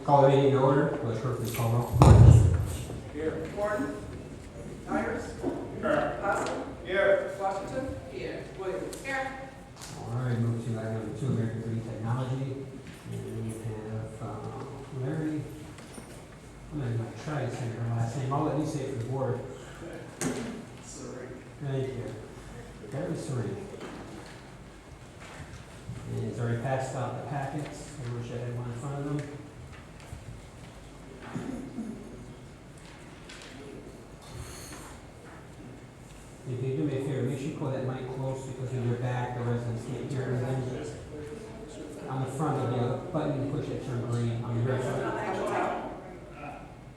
Call the meeting to order. Let's quickly call roll. Here. Gordon. Myers. Here. Possum. Here. Washington. Here. Williams. Here. All right, move to item number 2, American Green Technology. And we have Larry. I'm going to try to say her last name. I'll let you say it for the board. Sorry. Thank you. Larry Serene. And he's already passed out the packets. I wish I had one in front of them. If you do me a favor, make sure you pull that mic close because in your back, the residents can't hear anything. On the front of the button, you push it, turn green. On the very front.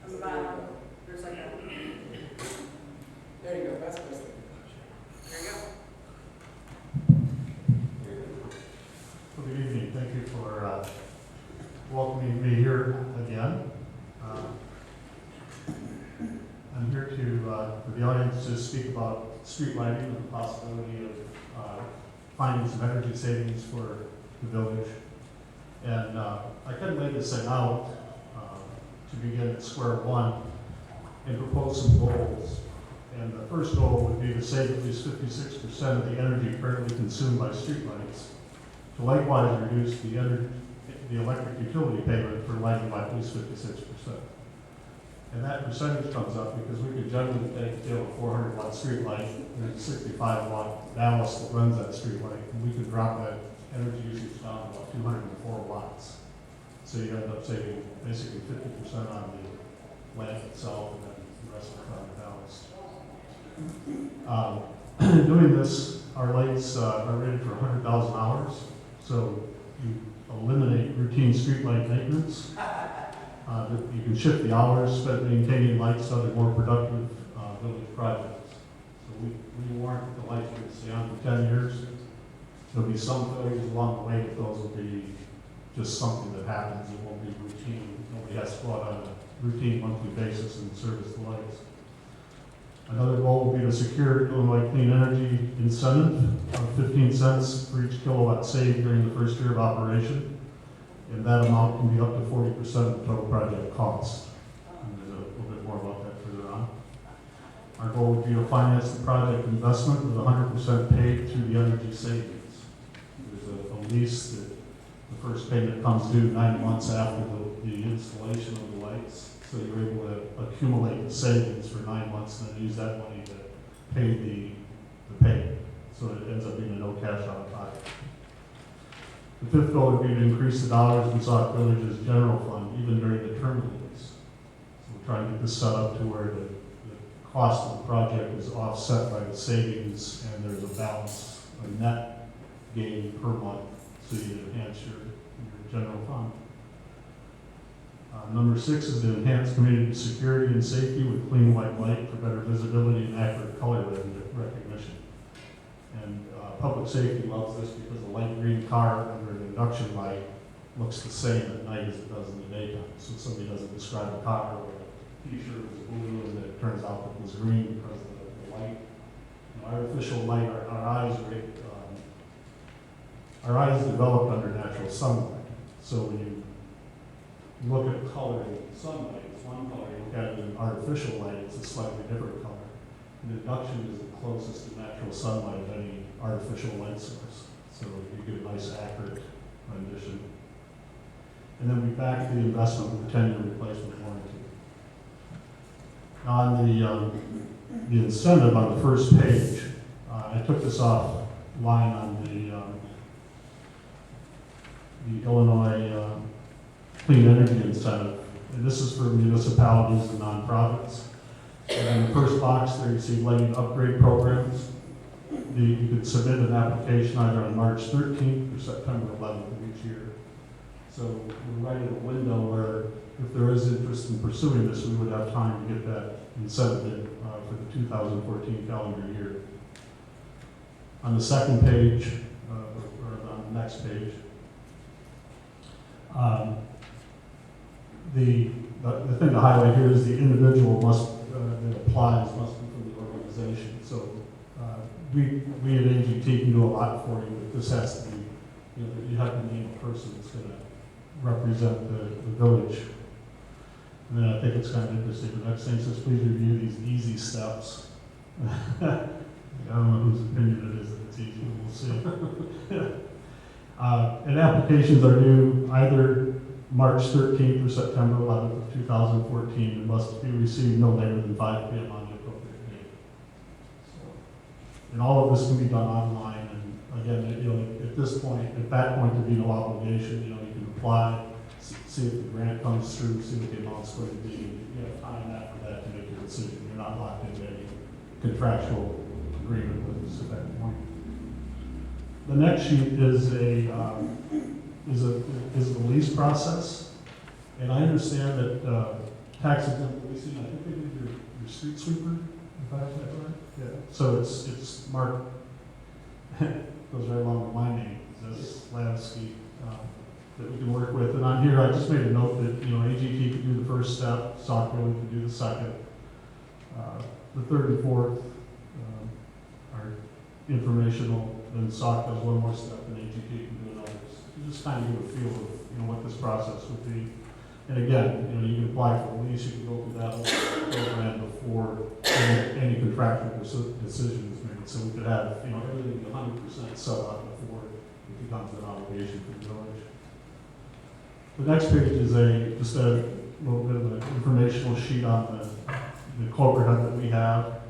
On the bottom, there's like a. There you go, that's good. There you go. Well, good evening. Thank you for welcoming me here again. I'm here for the audience to speak about street lighting and the possibility of finding some energy savings for the village. And I kind of laid this thing out to begin at square one and propose some goals. And the first goal would be to save at least 56% of the energy currently consumed by streetlights, to likewise reduce the electric utility payment for lighting by at least 56%. And that percentage comes up because we could generally take a 400 watt street light, there's a 65 watt ballast that runs that street light, and we could drop that energy usage down to about 204 watts. So you end up saving basically 50% on the lamp itself, and then the rest of it on the ballast. Doing this, our lights are rated for 100,000 hours, so you eliminate routine street light maintenance. You can shift the hours spent maintaining lights to other more productive village projects. So we warrant that the lights are going to stay on for 10 years. There'll be some failures along the way, but those will be just something that happens. It won't be routine. Nobody has to go out on a routine monthly basis and service the lights. Another goal will be to secure Illinois Clean Energy incentive of 15 cents for each kilowatt saved during the first year of operation. And that amount can be up to 40% of the total project cost. And there's a little bit more about that further on. Our goal would be to finance the project investment with 100% paid through the energy savings. There's a lease that the first payment comes due 9 months after the installation of the lights. So you're able to accumulate the savings for 9 months and then use that money to pay the payment. So it ends up being a no cash out of pocket. The fifth goal would be to increase the dollars in Sauk Village's general fund, even during the term of the lease. So we're trying to get this set up to where the cost of the project is offset by the savings, and there's a balance, a net gain per month, so you enhance your general fund. Number 6 is to enhance community security and safety with clean white light for better visibility and accurate color recognition. And public safety loves this because a light green car under an induction light looks the same at night as it does in the daytime. So somebody doesn't describe a car where a t-shirt was blue and then it turns out it was green because of the light. Artificial light, our eyes developed under natural sunlight. So when you look at color in sunlight, it's one color. You look at it in artificial light, it's a slightly different color. And induction is the closest to natural sunlight of any artificial light source. So you get a nice accurate rendition. And then we back the investment with a 10-year replacement warranty. Now on the incentive on the first page, I took this off line on the Illinois Clean Energy Incentive. And this is for municipalities and nonprofits. And in the first box there you see lighting upgrade programs. You could submit an application either on March 13th or September 11th of each year. So we're right in a window where if there is interest in pursuing this, we would have time to get that incentive in for the 2014 calendar year. On the second page, or on the next page, the thing to highlight here is the individual that applies must be from the organization. So we at AGT can do a lot for you, but this has to be, you have to name a person that's going to represent the village. And then I think it's kind of interesting, the next thing says, please review these easy steps. I don't know whose opinion it is that it's easy, but we'll see. And applications are due either March 13th or September 11th of 2014 and must be received no later than 5 p.m. on the appropriate date. And all of this can be done online, and again, you know, at this point, at that point, there'd be no obligation, you know, you can apply, see if the grant comes through, see what the amount's going to be, and you have time after that to make your decision. You're not locked into any contractual agreement with us at that point. The next sheet is a lease process, and I understand that tax exempt leasing, I think they did your street sweeper, if I have that right? Yeah. So it's marked, goes right along with my name, this landscape that we can work with. And on here, I just made a note that, you know, AGT could do the first step, Sauk could do the second. The third and fourth are informational, then Sauk does one more step, and AGT can do another. You just kind of get a feel of, you know, what this process would be. And again, you know, you can apply for a lease, you can go through that whole program before any contractual decision is made. So we could have, you know, everything be 100% set up before it becomes an obligation for the village. The next page is just a little bit of an informational sheet on the corporate hub that we have.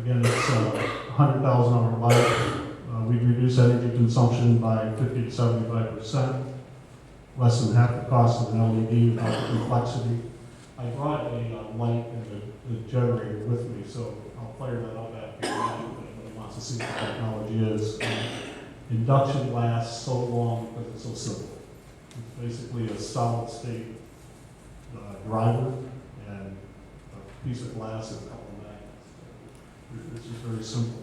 Again, it's 100,000 hour life. We've reduced energy consumption by 50 to 75%, less than half the cost of an LED without the complexity. I brought a light and the generator with me, so I'll fire that up after if anybody wants to see what the technology is. Induction lasts so long because it's so simple. It's basically a solid state driver and a piece of glass and a couple of magnets. It's just very simple.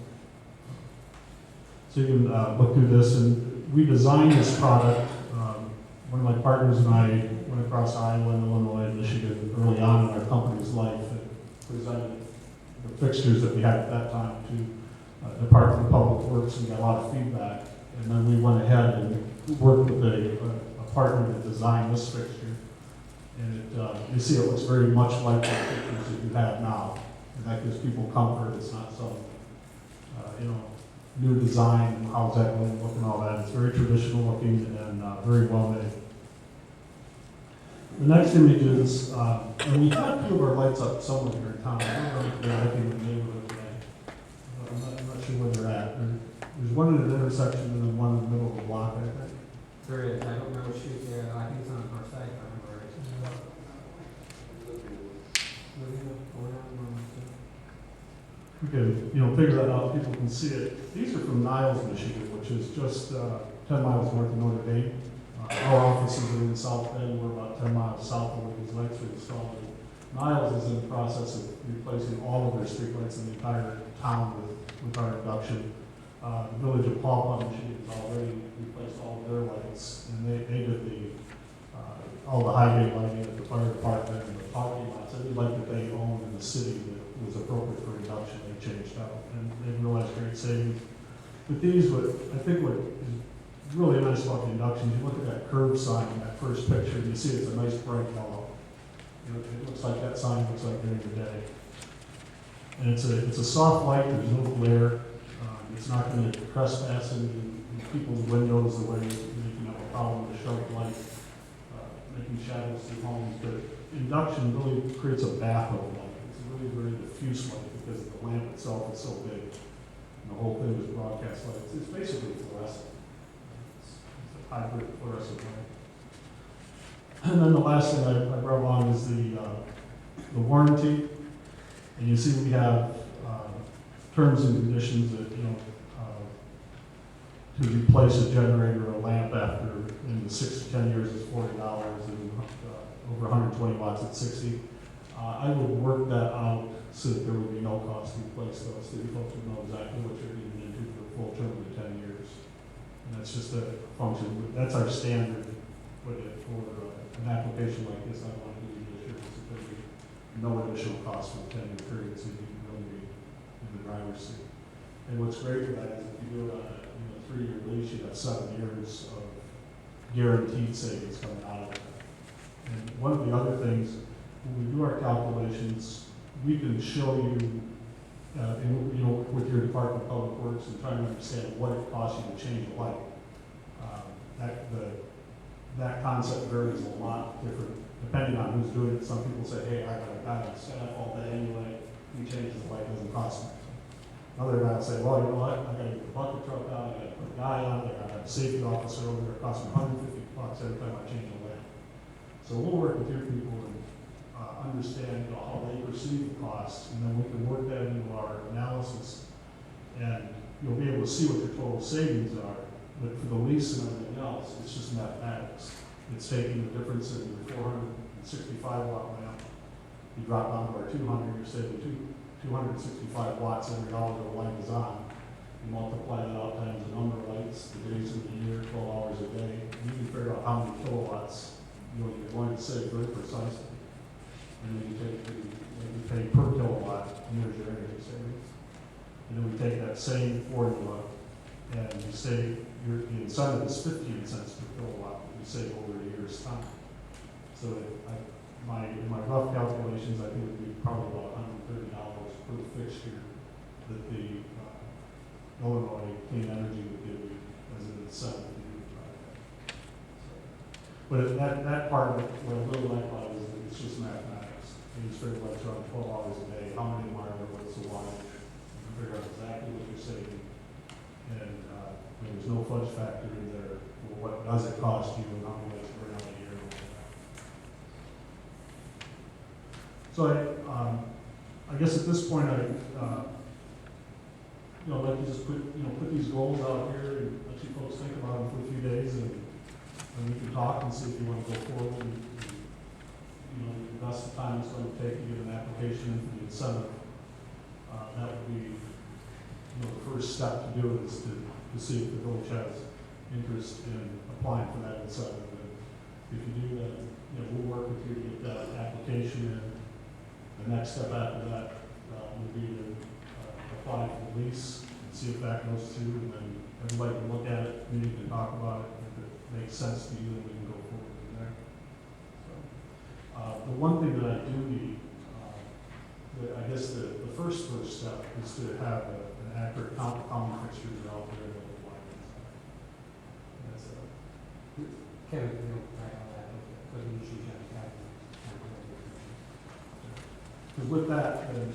So you can look through this, and we designed this product. One of my partners and I went across Iowa and Illinois and Michigan early on in our company's life and presented the fixtures that we had at that time to Department of Public Works, and got a lot of feedback. And then we went ahead and worked with a partner to design this fixture. And you see it looks very much like the fixtures that you have now. And that gives people comfort. It's not some, new design, how's that going to look and all that. It's very traditional looking and very well made. The next image is, and we have two of our lights up somewhere here in town. I don't know if they're looking at the neighborhood today. I'm not sure where they're at. There's one in an intersection and then one in the middle of the block, I think. There is, I don't remember what street there, I think it's on our side, if I remember right. We can, figure that out, people can see it. These are from Niles, Michigan, which is just 10 miles north of Notre Dame. Our offices are in South Bend, we're about 10 miles south of where these lights were installed. Niles is in the process of replacing all of their streetlights in the entire town with our induction. The village of P.L.A.N, Michigan has already replaced all of their lights, and they did all the highway lighting at the fire department and the parking lots. Every light that they own in the city that was appropriate for induction, they changed out, and they realized great savings. But these, I think what is really nice about the induction, you look at that curve sign in that first picture, and you see it's a nice bright yellow. It looks like that sign looks like during the day. And it's a soft light, there's no glare. It's not going to trespass in people's windows the way you can have a problem with a sharp light, making shadows through homes. But induction really creates a bath of light. It's a really very diffuse light because the lamp itself is so big. And the whole thing is broadcast light. It's basically fluorescent. It's a hybrid fluorescent light. And then the last thing I brought along is the warranty. And you see we have terms and conditions that, to replace a generator or a lamp after in the 6 to 10 years is $40 and over 120 watts at 60. I would work that out so that there would be no cost to replace those, so you folks would know exactly what you're getting into for a full term of 10 years. And that's just a function, that's our standard for an application like this. I want to give you the assurance that there will be no additional cost for a 10-year period, so you can really be in the driver's seat. And what's great for that is if you do it on a 3-year lease, you have 7 years of guaranteed savings coming out of it. And one of the other things, when we do our calculations, we can show you, with your Department of Public Works and trying to understand what it costs you to change a light. That concept varies a lot different depending on who's doing it. Some people say, hey, I got a guy on staff all day anyway, he changes the light, doesn't cost me. Another guy will say, well, you know what, I gotta get the bucket truck out, I gotta put a guy on it, I gotta have a safety officer over there, it costs me $150 every time I change a lamp. So we'll work with your people and understand how they perceive the cost, and then we can work that into our analysis, and you'll be able to see what your total savings are. But for the lease and everything else, it's just mathematics. It's taking the difference in your 465 watt lamp, you drop down to our 200, you're saving 265 watts every hour the light is on. You multiply that out times the number of lights, the days of the year, 12 hours a day, you can figure out how many kilowatts you're going to save very precisely. And then you pay per kilowatt, and there's your energy savings. And then we take that same formula and you say the incentive is 15 cents per kilowatt, but you save over a year's time. So in my rough calculations, I think it would be probably about $130 per fixture that the Illinois Clean Energy would give you as an incentive to do the project. But that part of it, what I really like about it is that it's just mathematics. You just figure lights run 12 hours a day, how many are there, what's the wattage, you can figure out exactly what you're saving. And there's no fudge factor in there. Well, what does it cost you and how many lights burn out a year and all that. So I guess at this point I'd like to just put these goals out here and let you folks think about them for a few days, and we can talk and see if you want to go forward and invest the time it's going to take to get an application in for the incentive. That would be the first step to do is to see if the village has interest in applying for that incentive. And if you do, then we'll work with you to get that application in. The next step after that would be to apply for the lease and see if that goes through, and then everybody can look at it, we can talk about it, and if it makes sense to you, then we can go forward from there. So, the one thing that I do need, I guess the first step is to have an accurate count of how many fixtures are out there and what the light is. That's Kevin, write all that, but we usually have to. because with that, then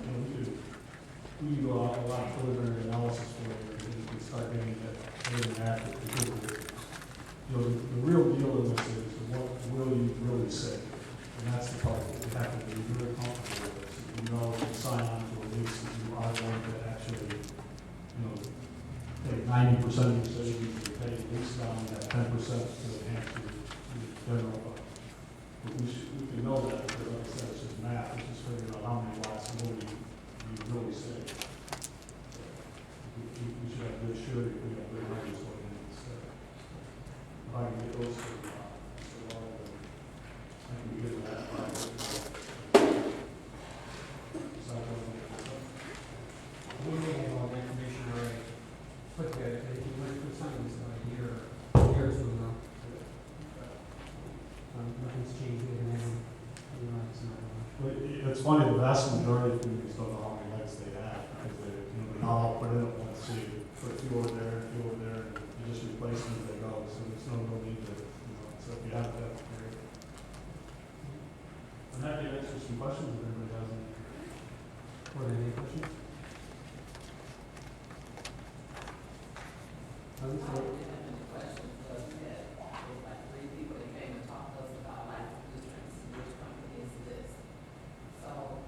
we can go out a lot of preliminary analysis for it, and you can start getting that really accurate. Because the real deal in this is what will you really save, and that's the part that you have to be very comfortable with. So if you sign on to a lease that you are going to actually, take 90% of your savings and pay the lease down, and that 10% to enhance your general fund. But we can know that, because like I said, it's just math, it's just figuring out how many watts more you really save. We should have good surety if we have good numbers going in instead. If I can get those figured out, so I can get that. We may have all the information already put together, if you went through something that's about a year or so ago. Nothing's changed, we haven't had it's not much. But it's funny, the vast majority of communities don't know how many lights they have, because they're not all put in at once, so you put a few over there, and you just replace them as they go, so there's no real need to, so if you have that, great. I'm happy to answer some questions if anybody has any. Were there any questions? I don't have any questions, but we had like 3 people that came and talked to us about like just trying to see which company is this. So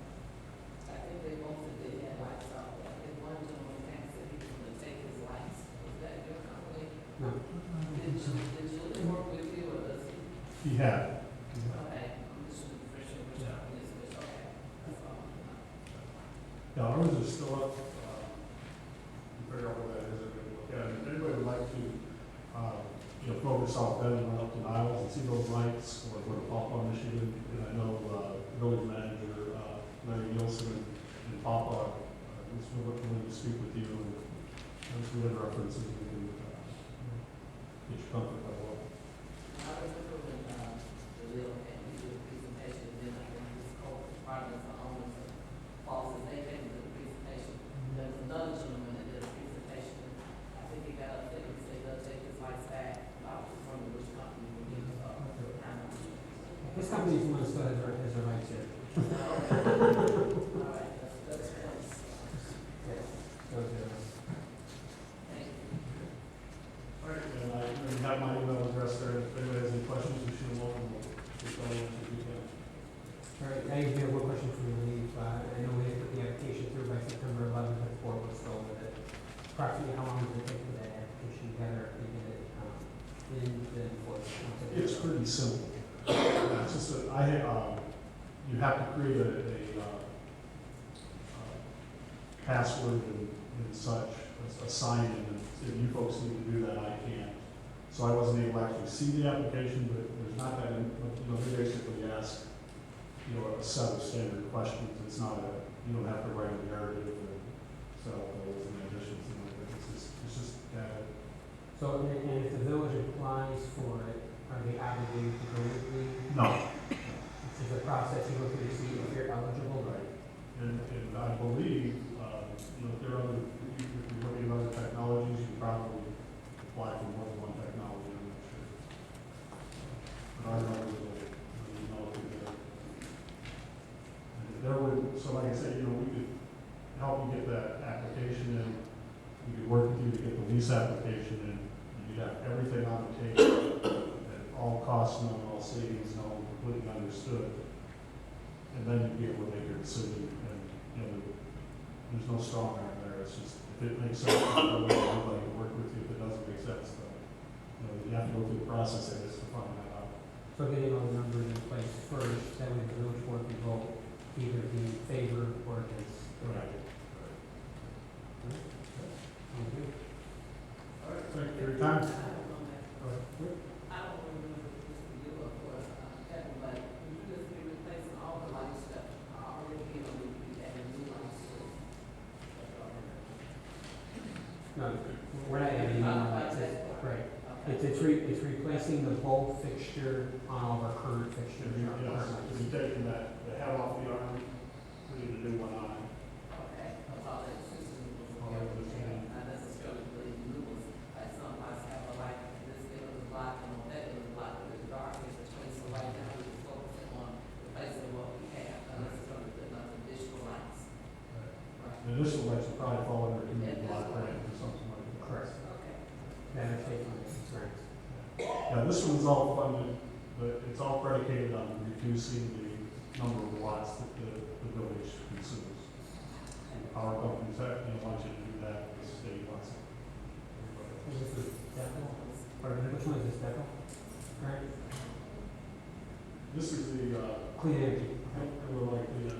I think they both said they had lights out. I think one gentleman came and said he was going to take his lights. Was that your company? No. Did Julie work with you or does he? He had. Okay, I'm just for sure which company is which. Okay, that's all. Yeah, ours is still up. Figure out what that is. Yeah, if anybody would like to, focus South Bend and run up to Niles and see those lights, or go to P.L.A.N, Michigan, and I know village manager Larry Nielsen and P.L.A.N is willing to speak with you, and once we have references, we can get your comfort level up. I was approving the real and you this company's the one that still has their rights here. All right, that's points. Yeah, those are, Thank you. All right, and I have my email address there. If anybody has any questions, we should look and we'll get going as we can. all right, I have one question for you, Lee. I know we had to put the application through by September 11th, but before we're still with it. Approximately how long does it take for that application together to get it in the enforcement? It's pretty simple. It's just that you have to create a password and such, a sign in, and if you folks need to do that, I can't. So I wasn't able to actually see the application, but there's not that, they basically ask, a set of standard questions. It's not you don't have to write a narrative and set up those and additions and like that. It's just data. So, and if the village applies for it, are they obligated to go with me? No. This is a process you go through to see if you're eligible, right? And I believe, if there are if you're looking at other technologies, you probably apply for more than one technology, I'm not sure. But I know there's there would, so like I said, we could help you get that application in, we could work with you to get the lease application in, and you'd have everything on the table, at all costs known, all savings known, completely understood. And then you'd be able to make your decision, and, there's no strong arm there, it's just, if it makes sense, I'd like to work with you. If it doesn't make sense, then, you have to go through the process, I guess, to find that out. So getting all the numbers in place first, that way the village board can vote either be in favor or against. Right. Sounds good. All right, thank you for your time. I don't remember if this was you or for Kevin, but would you just be replacing all the lights that are already being on the adding new lights to it? No, we're not adding any more lights. Right. It's replacing the bulb fixture on all of our current fixtures. Yes, we're taking the head off the arm, putting a new one on. Okay, because all that system All was, that was in. not necessarily the new ones, like some lights have a light, this it was black and that it was black, but it's dark in between, so right now we're focusing on replacing what we have, unless it's going to be another additional lights. The initial lights will probably fall under community block grant or something like that. Correct. Okay. That is taking my concerns. Yeah, this one's all funded, but it's all predicated on reducing the number of watts that the village consumes. And the power companies want you to do that, the state wants it. So this is Deco, or which one is this, Deco? Right? This is the, Clean energy. we're like the,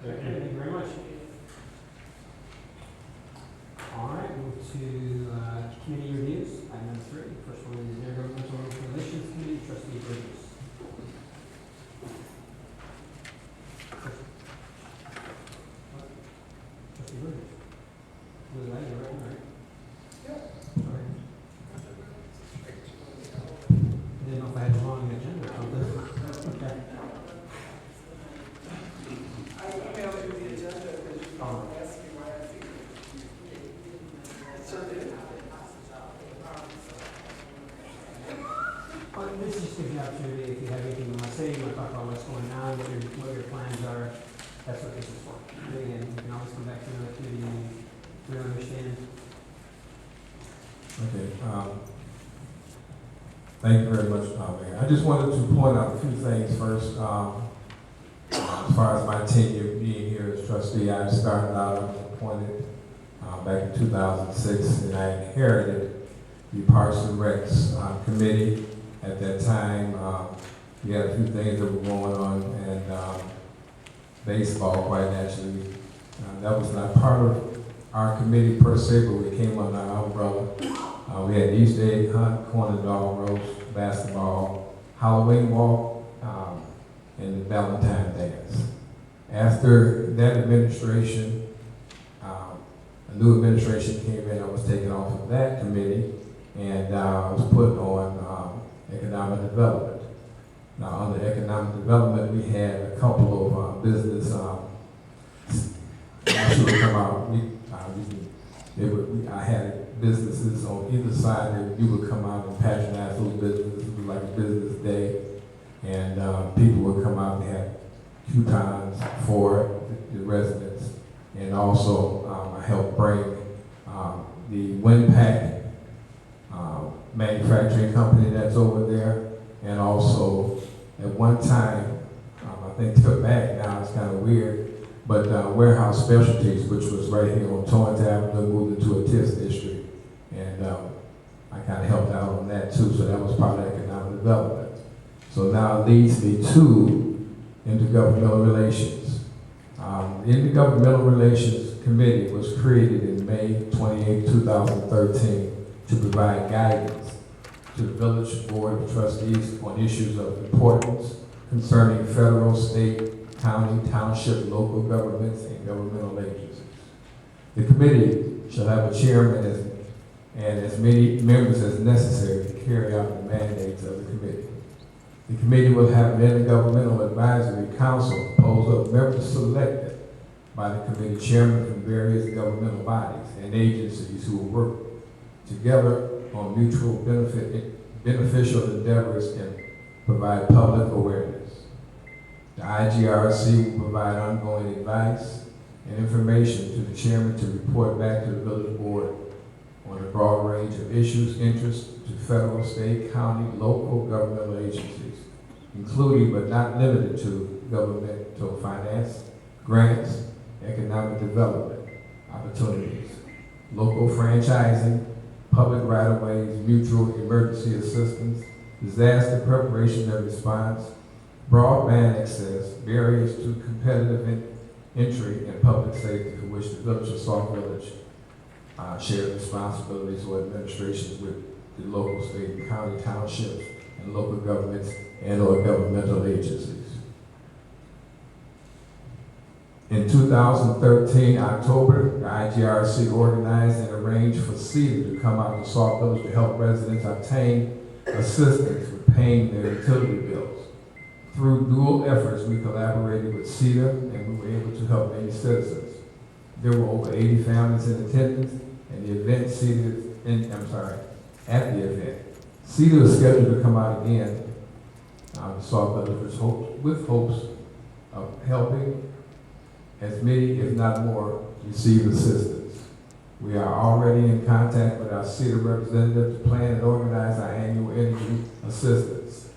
Thank you very much. All right, move to committee reviews. Item number 3. First one is Intergovernmental Relations Committee, Trustee Bridges. Trustee Bridges. Was that you, right? Yeah. All right. Didn't know if I had the wrong agenda or something. Okay. I emailed you the agenda because you Oh. asked me why I think it. Sure did. Well, this is just gives you an opportunity, if you have anything you want to say, you want to talk about what's going on, what your plans are, that's what this is for. And again, you can always come back to another committee and we understand. Okay, thank you very much, Mayor. I just wanted to point out a few things first. As far as my tenure being here as trustee, I started out, I was appointed back in 2006, and I inherited the Parks and Recs committee. At that time, we had a few things that were going on, and baseball, quite naturally. That was not part of our committee per se, but we came under our umbrella. We had Easter egg hunt, corn dog roast, basketball, Halloween walk, and the Valentine dance. After that administration, a new administration came in. I was taken off of that committee, and I was put on economic development. Now, under economic development, we had a couple of business issues come out. I had businesses on either side, and you would come out and patronize those businesses. It was like a business day, and people would come out and have coupons for the residents. And also, I helped bring the WinPack manufacturing company that's over there, and also at one time, I think took back now, it's kind of weird, but Warehouse Specialties, which was right here on Torrance Avenue, moved into a TIF district. And I kind of helped out on that too, so that was part of economic development. So now it leads me to intergovernmental relations. The Intergovernmental Relations Committee was created in May 28, 2013 to provide guidance to the Village Board of Trustees on issues of importance concerning federal, state, county, township, local governments, and governmental agencies. The committee shall have a chairman and as many members as necessary to carry out the mandates of the committee. The committee will have an intergovernmental advisory council composed of members selected by the committee chairman from various governmental bodies and agencies who will work together on mutual beneficial endeavors and provide public awareness. The IGRC will provide ongoing advice and information to the chairman to report back to the village board on a broad range of issues, interests to federal, state, county, local governmental agencies, including but not limited to governmental finance, grants, economic development opportunities, local franchising, public right-of-ways, mutual emergency assistance, disaster preparation and response, broadband access, barriers to competitive entry, and public safety, for which the Village of Sauk Village shares responsibilities or administrations with the local, state, and county townships and local governments and or governmental agencies. In 2013, October, the IGRC organized and arranged for CEDA to come out to Sauk Village to help residents obtain assistance with paying their utility bills. Through dual efforts, we collaborated with CEDA and we were able to help many citizens. There were over 80 families in attendance, and the event at the event. CEDA is scheduled to come out again to Sauk Village with hopes of helping as many, if not more, receive assistance. We are already in contact with our CEDA representatives to plan and organize our annual energy assistance.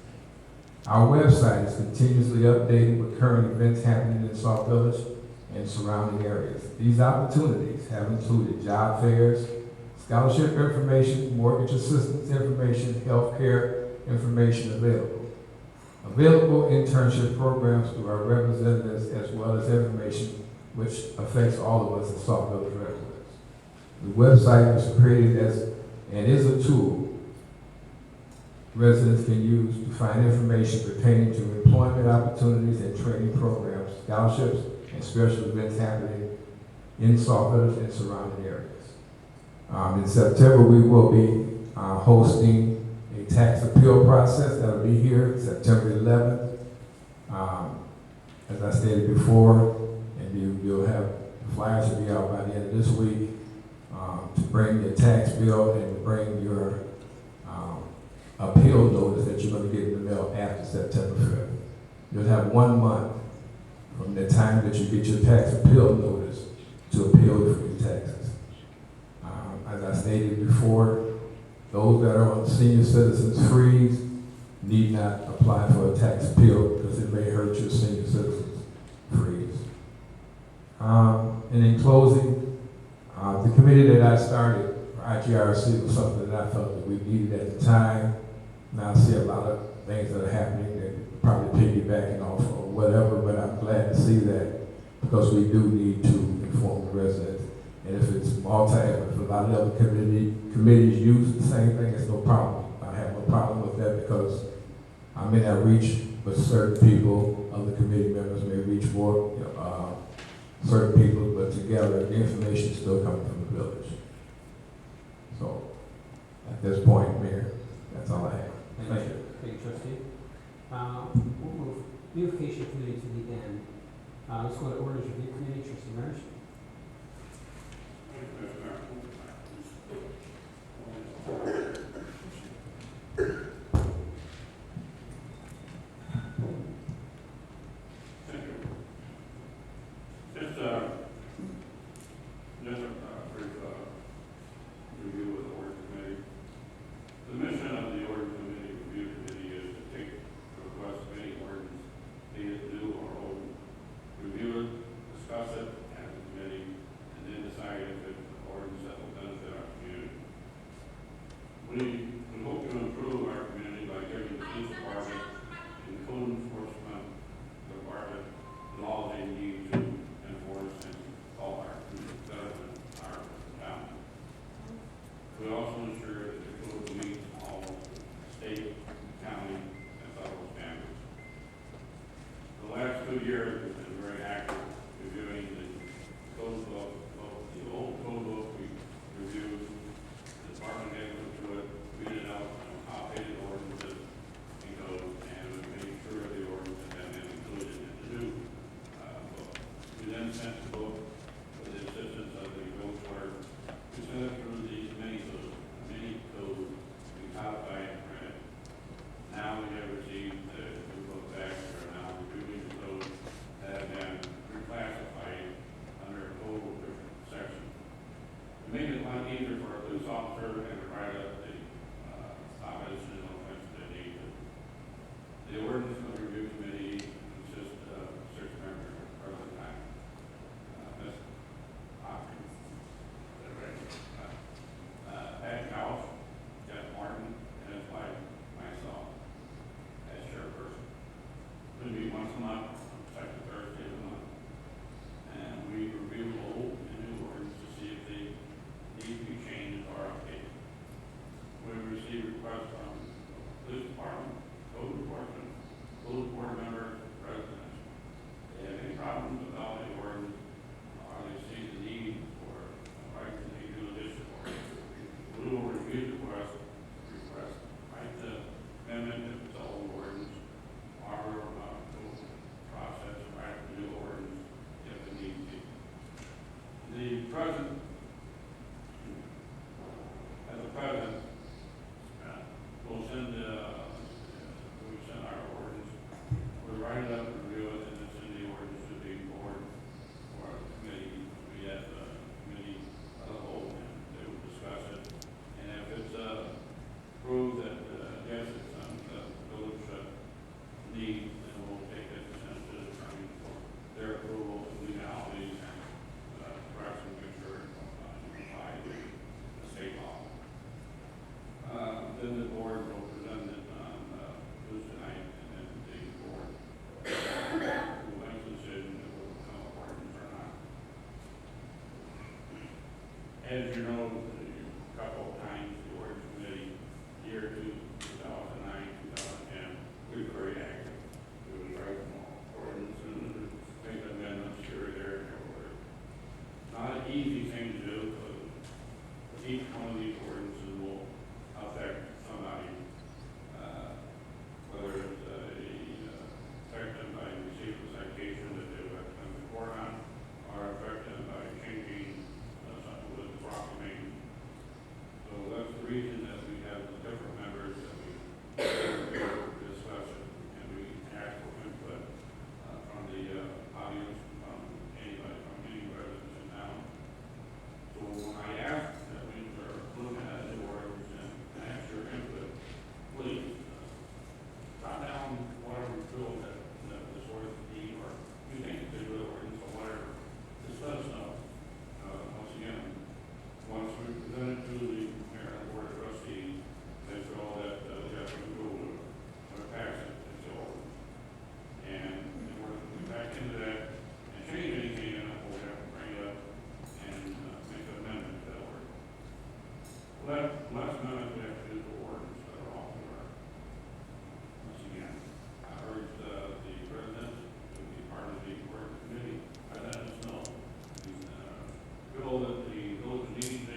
Our website is continuously updated with current events happening in Sauk Village and surrounding areas. These opportunities have included job fairs, scholarship information, mortgage assistance information, health care information available internship programs through our representatives, as well as information which affects all of us as Sauk Village residents. The website was created and is a tool residents can use to find information pertaining to employment opportunities and training programs, scholarships, and special events happening in Sauk Village and surrounding areas. In September, we will be hosting a tax appeal process that will be here September 11th. As I stated before, and you'll have the flyers to be out by the end of this week to bring your tax bill and to bring your appeal notice that you're going to get in the mail after September 5th. You'll have 1 month from the time that you get your tax appeal notice to appeal for your taxes. As I stated before, those that are on senior citizens freeze need not apply for a tax appeal because it may hurt your senior citizens freeze. And in closing, the committee that I started for IGRC was something that I felt that we needed at the time. Now I see a lot of things that are happening that probably piggybacking off or whatever, but I'm glad to see that because we do need to inform the residents. And if it's if a lot of the other committees use the same thing, it's no problem. I have no problem with that because I may not reach, but certain people, other committee members may reach more, certain people, but together the information is still coming from the village. So at this point, Mayor, that's all I have. Thank you. Thank you, Trustee. We'll move beautification committee to the end. Let's go to orders review committee, Trustee Marsh. Thank you, Mr. Mayor. We hope to improve our community by giving the police department and code enforcement department the laws they need to enforce and all our betterment our town. We also ensure that the code meets all state, county, and federal standards. The last 2 years have been very active reviewing the code book, the old code book we reviewed. The department had looked through it, read it out, updated ordinances and codes, and we made sure the ordinances had been included in the new book. We then sent the book with the assistance of the village clerk. We sent it through these many codes, we codified and printed. Now we have received the new book back, we are now reviewing the codes that have been reclassified under a total different section. It made it a lot easier for a police officer and to write up the opposition and offense that they need. The ordinance of the review committee consists of 6 members at the present time. Ms. Hopkins, is that right? Pat Gauss, Jeff Martin, and his wife, myself, as chairperson. We meet once a month, second Thursday of the month, and we review old and new ordinances to see if they need to be changed or updated. We receive requests from the police department, code enforcement, village board members, residents. If they have any problems with all the ordinance, or they see the need for a right to do this or we will review the request, write the amendment if it's all ordinance, or process, write the new ordinance if it needs to. The president, as a president, we'll send our ordinance, we'll write it up, review it, and then send the ordinance to the board or the committee. We have the committee as a whole, and they will discuss it. And if it's proved that, yes, it's something that the village needs, then we'll take it and send it to the county for their approval of legalities and perhaps make sure it complies with the state law. Then the board will present it on Tuesday night, and then the board will make a decision if it will become ordinance or not. As you know, a couple of times, the ordinance committee, year 2009, 2010, we were very active. We would write ordinance and make amendments here, there, and everywhere. Not an easy thing to do, because each one of these ordinances will affect somebody, whether it's affect them by receiving a citation that they would have to come to court on, or affect them by changing something with the proclamation. So that's the reason that we have the different members that we discuss it, and we ask for input from the audience, from anybody, from any residents in town. So when I ask that we are looking at the orders and ask your input, please jot down whatever you feel that this ordinance need, or you think it's a good ordinance or whatever. Just let us know. Once again, once we present it to the mayor and board of trustees, they feel that they have to approve it or pass it, it's over. And we're going to get back into that and change anything, and we'll have to bring it up and make an amendment to that order. Last amendment we have to do the ordinance that are off the order. Once again, I urge the president to be part of the work committee. I let us know. Feel that the village needs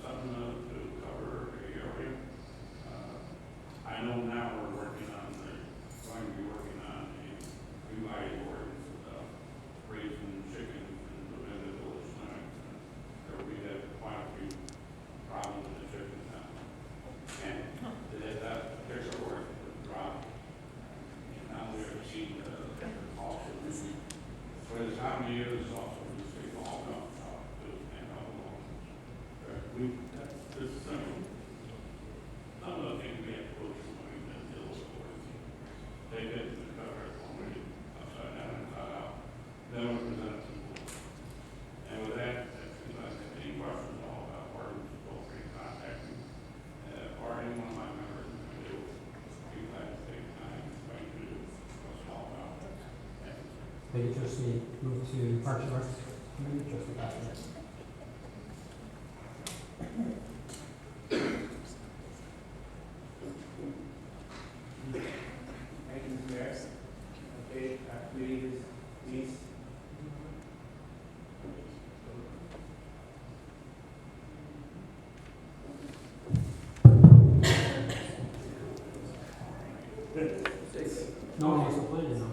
something to cover the area. I know now we're going to be working on a revised ordinance of raising chickens in the village limits. There we have quite a few problems with the chickens now. And that particular ordinance was dropped. And now we are seeing also for the time of year, it's also the state law comes out to and other laws. This is simple. Some of the things we have to go through when we deal with ordinance. They did the cover it already, upside down, inside out. Then we present it to the board. And with that, if you guys have any questions at all about ordinance, feel free to contact me. Thank you, trustee. Move to Parks and Rec Committee, trustee Costa. Thank you, Mr. Mayor. Okay, our committee is please. No one wants to play, you know.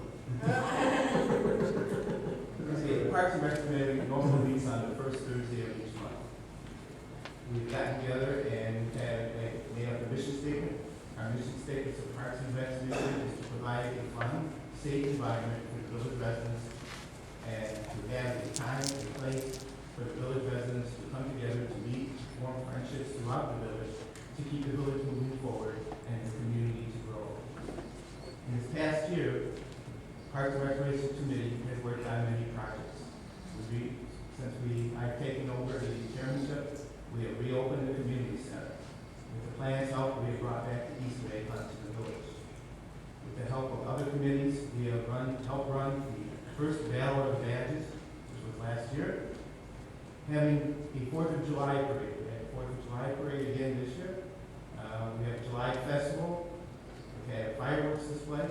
Okay, the Parks and Rec Committee normally meets on the first Thursday of each month. We've gotten together and have made up a mission statement. Our mission statement of Parks and Rec Committee is to provide a fun, safe environment for the village residents and to have a time and place for the village residents to come together to meet, form friendships throughout the village, to keep the village moving forward and the community to grow. In this past year, Parks and Recreation Committee has worked on many projects. Since I've taken over the chairmanship, we have reopened the community center. With the P.L.A.N's help, we have brought back the Easter egg hunt to the village. With the help of other committees, we have helped run the first Battle of the Badges, which was last year. Having a 4th of July parade. We had a 4th of July parade again this year. We have a July festival. We had a fireworks display.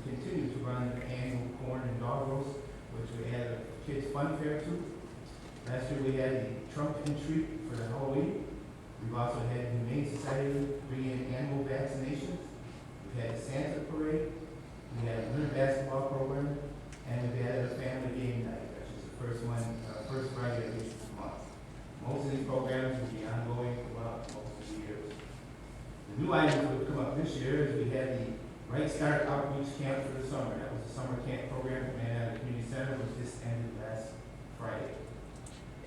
We continue to run the annual corn and dog roast, which we had a kids fun fair too. Last year we had the trunk and treat for the Halloween. We've also had the Humane Society bring in animal vaccinations. We've had the Santa parade. We had a winter basketball program, and we've had a family game night, which is the first Friday of each month. Most of these programs will be ongoing throughout most of the years. The new items that have come up this year is we had the Right Start Outreach Camp for the summer. That was a summer camp program that ran out of the community center, which just ended last Friday.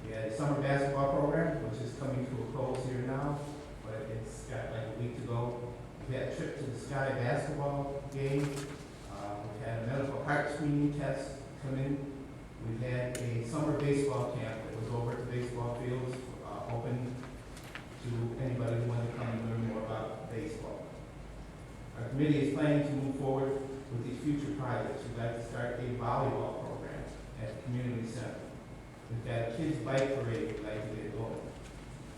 We had a summer basketball program, which is coming to a close here now, but it's got like a week to go. We had a trip to the Sky basketball game. We've had a medical heart screening test come in. We've had a summer baseball camp that was over at the baseball fields, open to anybody who wanted to come and learn more about baseball. Our committee is planning to move forward with these future projects. We'd like to start a volleyball program at the community center. We've got a kids bike parade we'd like to get going.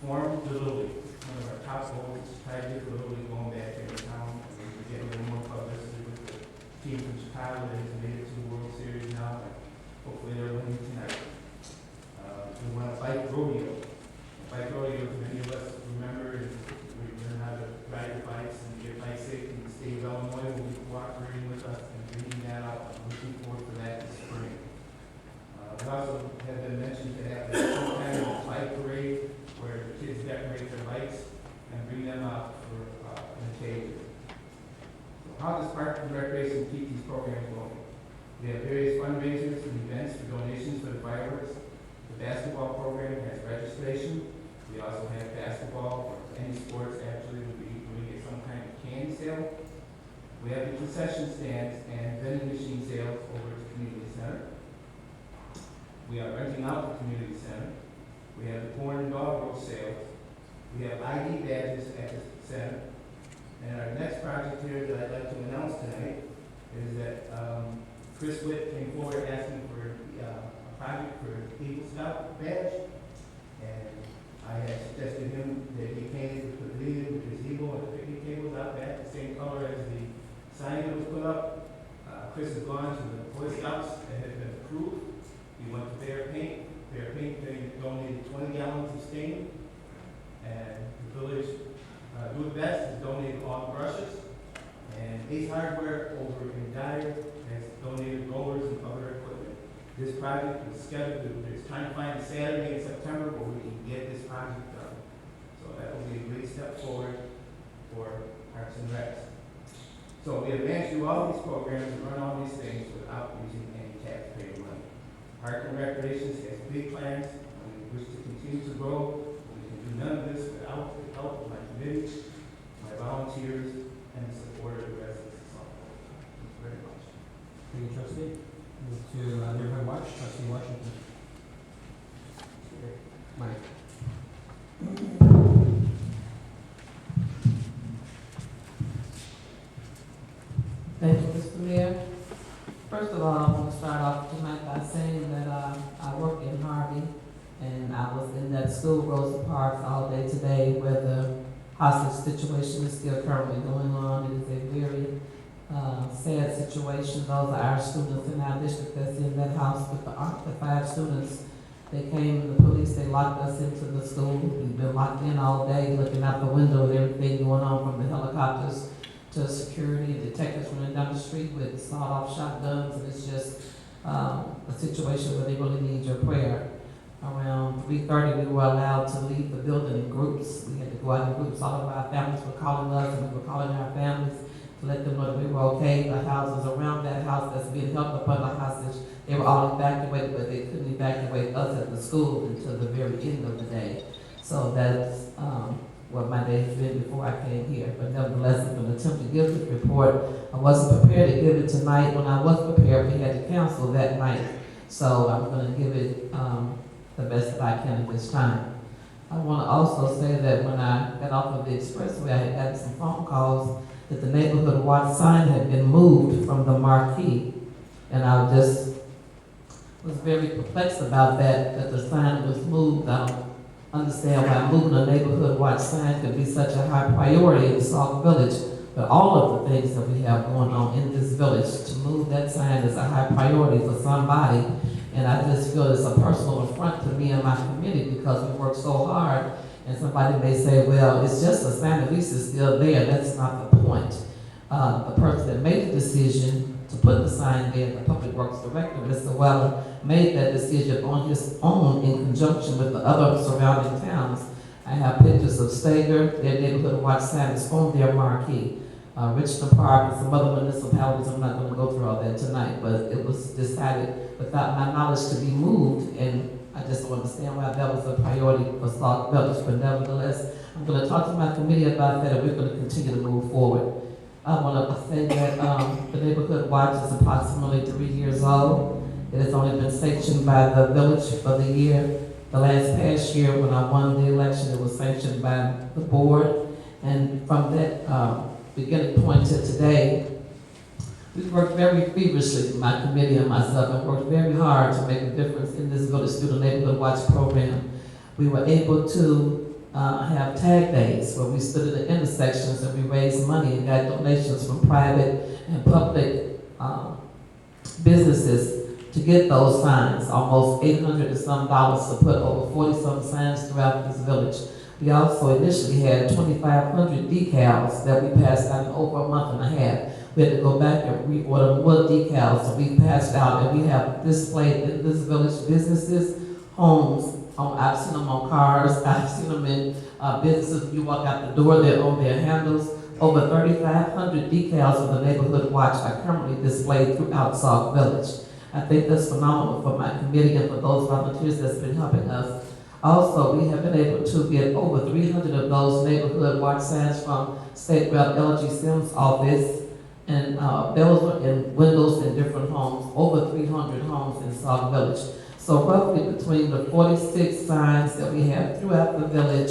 Form the Little League. One of our top goals is to try to get the Little League going back here in town. We're getting a little more publicity with the team from Chicago that has made it to the World Series now, and hopefully they're winning tonight. We want a bike rodeo. A bike rodeo, as many of us remember, is we learn how to ride your bikes and get bike safe. And the state of Illinois will be cooperating with us and bringing that out. I'm looking forward for that this spring. We also have been mentioned to have some kind of bike parade where kids decorate their bikes and bring them out for an occasion. So how does Parks and Recreation keep these programs going? We have various fundraisers and events for donations for the fireworks. The basketball program has registration. We also have basketball, or any sports actually would be doing some kind of candy sale. We have the concession stands and vending machine sales over at the community center. We are renting out the community center. We have the corn and dog roast sales. We have ID badges at the center. And our next project here that I'd like to announce tonight is that Chris Witt came forward asking for a project for Eagle Scout badge. And I had suggested him that he painted the pavilion with his eagle and the picnic tables out back, the same color as the sign that was put up. Chris has gone to the Boy Scouts that has been approved. He went to Bear Paint. Bear Paint, they donated 20 gallons of stain. And the village, Do It Best has donated all the brushes. And Ace Hardware over in Dyer has donated rollers and other equipment. This project is scheduled, there's trying to find a Saturday in September where we can get this project done. So that will be a great step forward for Parks and Recs. So we have managed to do all these programs and run all these things without using any taxpayer money. Parks and Recreation has big plans, and we wish to continue to grow. We can do none of this without the help of my committee, my volunteers, and the support of the residents of Sauk. Thank you very much. Thank you, trustee. Move to Neighborhood Watch, trustee Washington. Mike. Thank you, Mr. Mayor. First First of all, I want to start off tonight by saying that I work in Harvey, and I was in that school, Rosa Parks, all day today, where the hostage situation is still currently going on. It is a very sad situation. Those are our students in our district that's in that house with the 5 students. They came, the police, they locked us into the school. We've been locked in all day, looking out the window at everything going on, from the helicopters to security, detectives running down the street with sawed-off shotguns, and it's just a situation where they really need your prayer. Around 3:30, we were allowed to leave the building in groups. We had to go out in groups. All of our families were calling us, and we were calling our families to let them know that we were okay. The houses around that house that's being held up under hostage, they were all evacuated, but they couldn't evacuate us at the school until the very end of the day. So that's what my day has been before I came here. But nevertheless, I'm going to attempt to give this report. I wasn't prepared to give it tonight. When I was prepared, we had to cancel that night. So I'm going to give it the best that I can at this time. I want to also say that when I got off of the expressway, I had gotten some phone calls that the neighborhood watch sign had been moved from the marquee. And I just was very perplexed about that the sign was moved. I don't understand why moving a neighborhood watch sign could be such a high priority in Sauk Village. But all of the things that we have going on in this village, to move that sign is a high priority for somebody. And I just feel it's a personal affront to me and my committee, because we work so hard. And somebody may say, well, it's just a sign, at least it's still there. That's not the point. The person that made the decision to put the sign there, the Public Works Director, Mr. Weller, made that decision on his own in conjunction with the other surrounding towns. I have pictures of Stager, their neighborhood watch sign is on their marquee. Richmond Park and some other municipalities, I'm not going to go through all that tonight, but it was decided without my knowledge to be moved, and I just don't understand why that was a priority for Sauk Village. But nevertheless, I'm going to talk to my committee about that, and we're going to continue to move forward. I want to say that the neighborhood watch is approximately 3 years old. It has only been sanctioned by the village for the year. The past year, when I won the election, it was sanctioned by the board, and from that beginning point to today, we worked very feverishly, my committee and myself, and worked very hard to make a difference in this village through the Neighborhood Watch program. We were able to have tag days where we stood at the intersections and we raised money and got donations from private and public businesses to get those signs, almost $800 and some to put over 40-some signs throughout this village. We also initially had 2,500 decals that we passed out in over a month and a half. We had to go back and reorder more decals that we passed out, and we have displayed in this village businesses, homes. I've seen them on cars. I've seen them in businesses. You walk out the door, they're on their handles. Over 3,500 decals of the Neighborhood Watch are currently displayed throughout Sauk Village. I think that's phenomenal for my committee and for those volunteers that's been helping us. Also, we have been able to get over 300 of those Neighborhood Watch signs from State Rep. L.G. Sims' office, and those were in windows in different homes, over 300 homes in Sauk Village. So roughly between the 46 signs that we have throughout the village,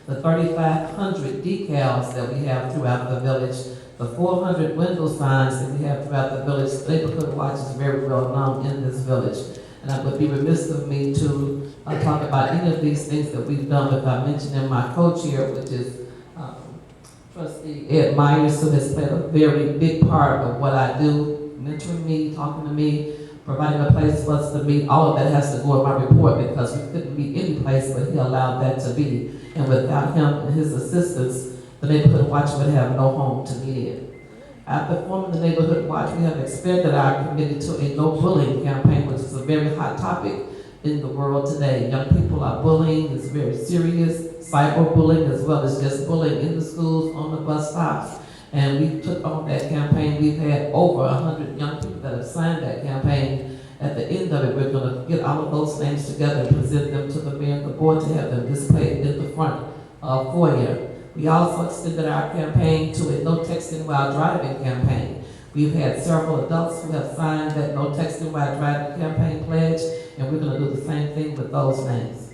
the 3,500 decals that we have throughout the village, the 400 window signs that we have throughout the village, Neighborhood Watch is very well known in this village. And it would be remiss of me to talk about any of these things that we've done without mentioning my co-chair, which is Trustee Ed Myers, who has played a very big part of what I do, mentoring me, talking to me, providing a place for us to meet. All of that has to go in my report because we couldn't meet any place, but he allowed that to be. And without him and his assistance, the Neighborhood Watch would have no home to meet in. After forming the Neighborhood Watch, we have expanded our committee to a no bullying campaign, which is a very hot topic in the world today. Young people are bullying, it's very serious, cyberbullying as well as just bullying in the schools, on the bus stops. And we took on that campaign. We've had over 100 young people that have signed that campaign. At the end of it, we're going to get all of those names together and present them to the mayor and the board to have them displayed in the front foyer. We also extended our campaign to a no texting while driving campaign. We've had several adults who have signed that no texting while driving campaign pledge, and we're going to do the same thing with those names.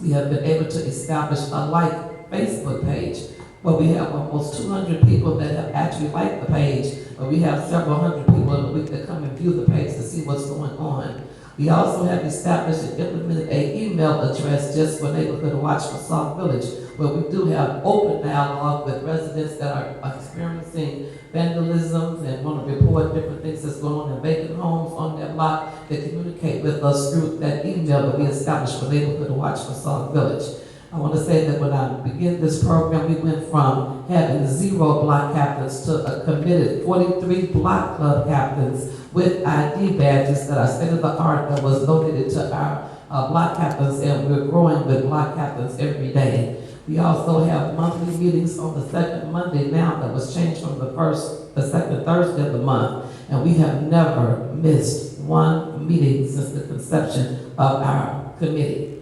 We have been able to establish a Facebook page Well, we have almost 200 people that have actually liked the page, but we have several hundred people in a week that come and view the page to see what's going on. We also have established and implemented an email address just for Neighborhood Watch for Sauk Village, where we do have open dialogue with residents that are experiencing vandalism and want to report different things that's going on in vacant homes on their block. They communicate with us through that email that we established for Neighborhood Watch for Sauk Village. I want to say that when I began this program, we went from having 0 block captains to a committed 43 block club captains with ID badges that are state-of-the-art that was donated to our block captains, and we're growing with block captains every day. We also have monthly meetings on the second Monday now that was changed from the second Thursday of the month, and we have never missed one meeting since the conception of our committee.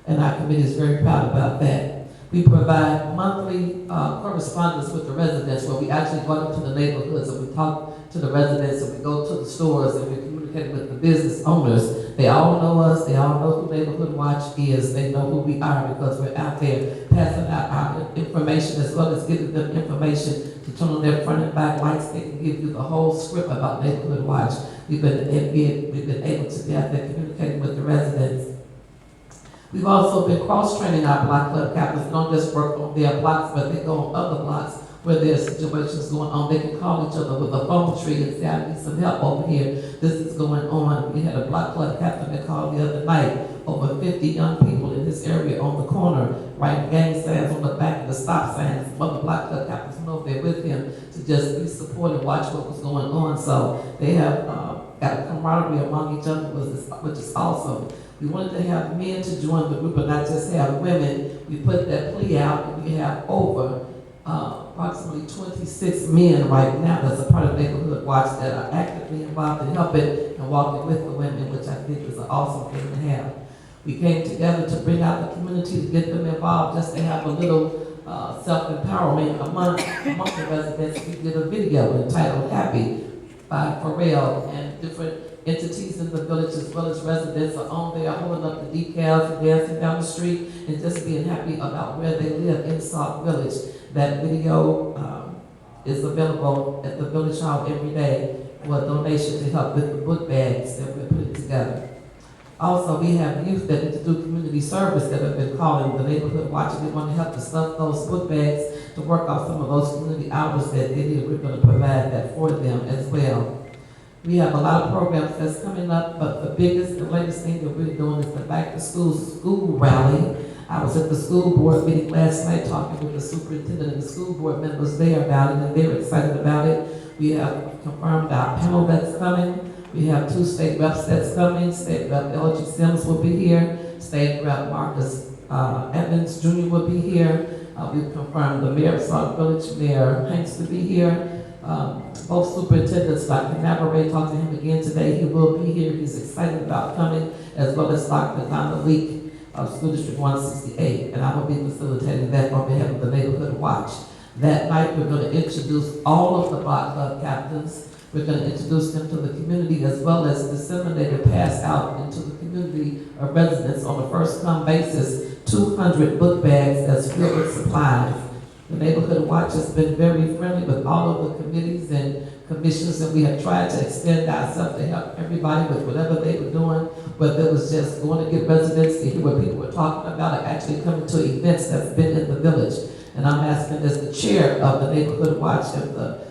And our committee is very proud about that. We provide monthly correspondence with the residents where we actually go into the neighborhoods and we talk to the residents and we go to the stores and we communicate with the business owners. They all know us. They all know who Neighborhood Watch is. They know who we are because we're out there passing out our information as well as giving them information to turn on their front and back lights. They can give you the whole script about Neighborhood Watch. We've been able to be out there communicating with the residents. We've also been cross-training our block club captains. They don't just work on their blocks, but they go on other blocks where there's situations going on. They can call each other with a phone tree and say, I need some help over here. This is going on. We had a block club captain that called the other night. Over 50 young people in this area on the corner writing gang signs on the back of the stop signs. One of the block club captains went over there with him to just be supportive, watch what was going on. So they have got a camaraderie among each other, which is awesome. We wanted to have men to join the group and not just have women. We put that plea out and we have over approximately 26 men right now that's a part of Neighborhood Watch that are actively involved in helping and walking with the women, which I think is an awesome thing to have. We came together to bring out the community, to get them involved, just to have a little self-empowerment among the residents. We did a video entitled Happy by P.L.A.N and different entities in the village as well as residents are on there holding up the decals and dancing down the street and just being happy about where they live in Sauk Village. That video is available at the Village Hall every day for a donation to help with the book bags that we're putting together. Also, we have youth that need to do community service that have been calling the Neighborhood Watch, and they want to help to stuff those book bags to work off some of those community hours that they need. We're going to provide that for them as well. We have a lot of programs that's coming up, but the biggest and latest thing that we're doing is the Back to School rally. I was at the school board meeting last night talking with the superintendent and the school board members there about it, and they're excited about it. We have confirmed our panel that's coming. We have 2 state reps that's coming. State Rep L.G. Sims will be here. State Rep Marcus Evans Jr. will be here. We've confirmed the mayor of Sauk Village, Mayor Hanks, to be here. Both superintendents, Dr. Navarre, talked to him again today. He will be here. He's excited about coming, as well as Dr. Donna Leak of School District 168, and I will be facilitating that on behalf of the Neighborhood Watch. That night, we're going to introduce all of the block club captains. We're going to introduce them to the community as well as disseminate and pass out into the community of residents on a first-come basis 200 book bags that's filled with supplies. The Neighborhood Watch has been very friendly with all of the committees and commissions, and we have tried to extend ourselves to help everybody with whatever they were doing, whether it was just going to get residents to hear what people were talking about or actually coming to events that's been in the village. And I'm asking as the chair of the Neighborhood Watch and the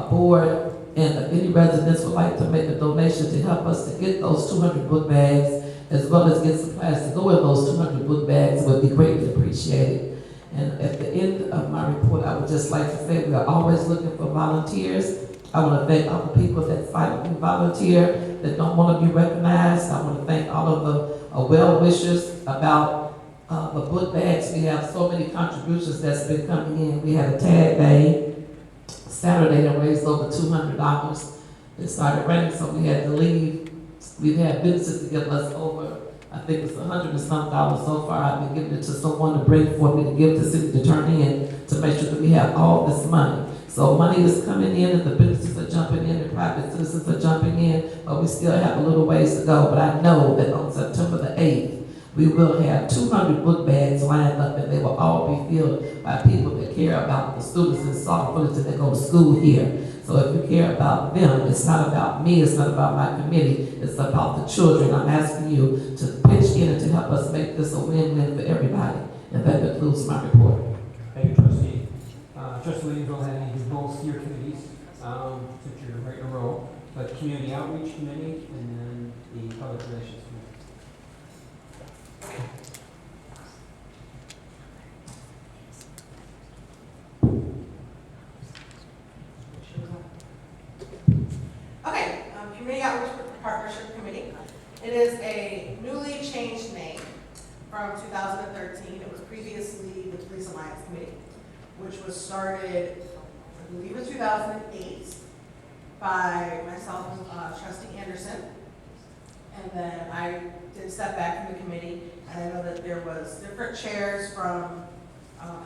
board, and if any residents would like to make a donation to help us to get those 200 book bags, as well as get supplies to go in those 200 book bags, would be greatly appreciated. And at the end of my report, I would just like to say we are always looking for volunteers. I want to thank all the people that silently volunteer, that don't want to be recognized. I want to thank all of the well-wishers about the book bags. We have so many contributions that's been coming in. We had a tag day Saturday that raised over $200. It started raining, so we had to leave. We've had businesses to give us over, I think it's $100 and some so far. I've been giving it to someone to bring for me to give to city to turn in to make sure that we have all this money. So money is coming in and the businesses are jumping in, the private citizens are jumping in, but we still have a little ways to go. But I know that on September the 8th, We will have 200 book bags lined up, and they will all be filled by people that care about the students in Sauk Village that go to school here. So if you care about them, it's not about me, it's not about my committee, it's about the children. I'm asking you to pitch in and to help us make this a win-win for everybody. And that concludes my report. Thank you, trustee. Trustee Williams will have you do both your committees, since you're right in a row, but Community Outreach Committee and then the Public Relations Committee. Okay, Community Outreach Partnership Committee. It is a newly changed name from 2013. It was previously the Police Alliance Committee, which was started, I believe, in 2008 by myself and Trustee Anderson. And then I did step back from the committee, and I know that there was different chairs from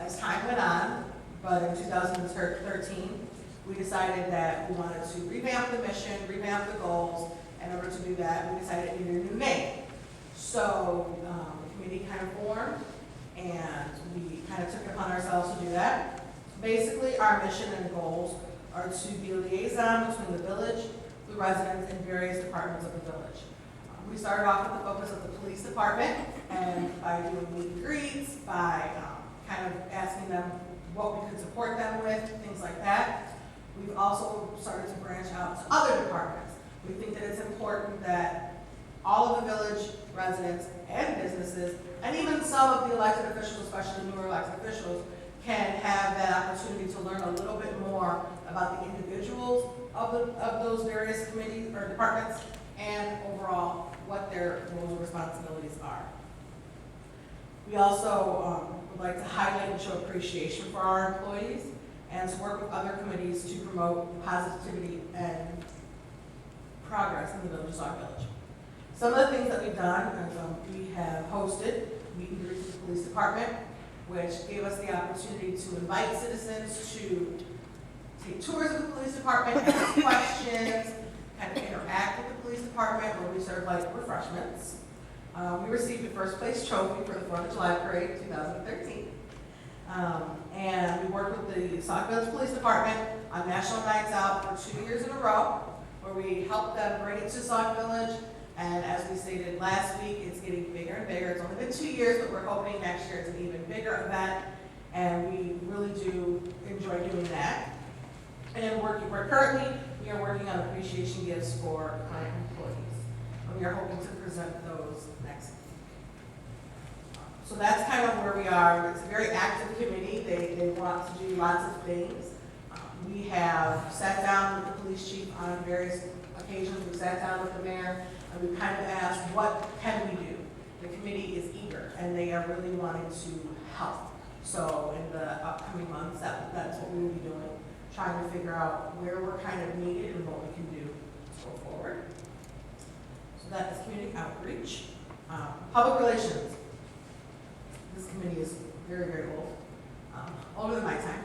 as time went on, but in 2013, we decided that we wanted to revamp the mission, revamp the goals. In order to do that, we decided to need a new name. So the committee kind of formed, and we kind of took it upon ourselves to do that. Basically, our mission and goals are to be a liaison between the village, the residents, and various departments of the village. We started off with the focus of the police department, and by doing meet and greets, by kind of asking them what we could support them with, things like that. We've also started to branch out to other departments. We think that it's important that all of the village residents and businesses, and even some of the elected officials, especially newer elected officials, can have that opportunity to learn a little bit more about the individuals of those various committees or departments, and overall what their roles and responsibilities are. We also would like to highlight and show appreciation for our employees and to work with other committees to promote positivity and progress in the village of Sauk Village. Some of the things that we've done is we have hosted meet and greets with the police department, which gave us the opportunity to invite citizens to take tours of the police department, ask questions, kind of interact with the police department where we serve like refreshments. We received the first place trophy for the 4th of July Parade 2013. And we worked with the Sauk Village Police Department on National Nights Out for 2 years in a row, where we helped them bring it to Sauk Village. And as we stated last week, it's getting bigger and bigger. It's only been 2 years, but we're hoping next year it's an even bigger event. And we really do enjoy doing that. And we are working on appreciation gifts for current employees. And we are hoping to present those next week. So that's kind of where we are. It's a very active committee. They want to do lots of things. We have sat down with the police chief on various occasions. We've sat down with the mayor, and we've kind of asked, what can we do? The committee is eager, and they are really wanting to help. So in the upcoming months, that's what we will be doing, trying to figure out where we're kind of needed and what we can do to go forward. So that is community outreach. Public relations. This committee is very, very old, older than my time.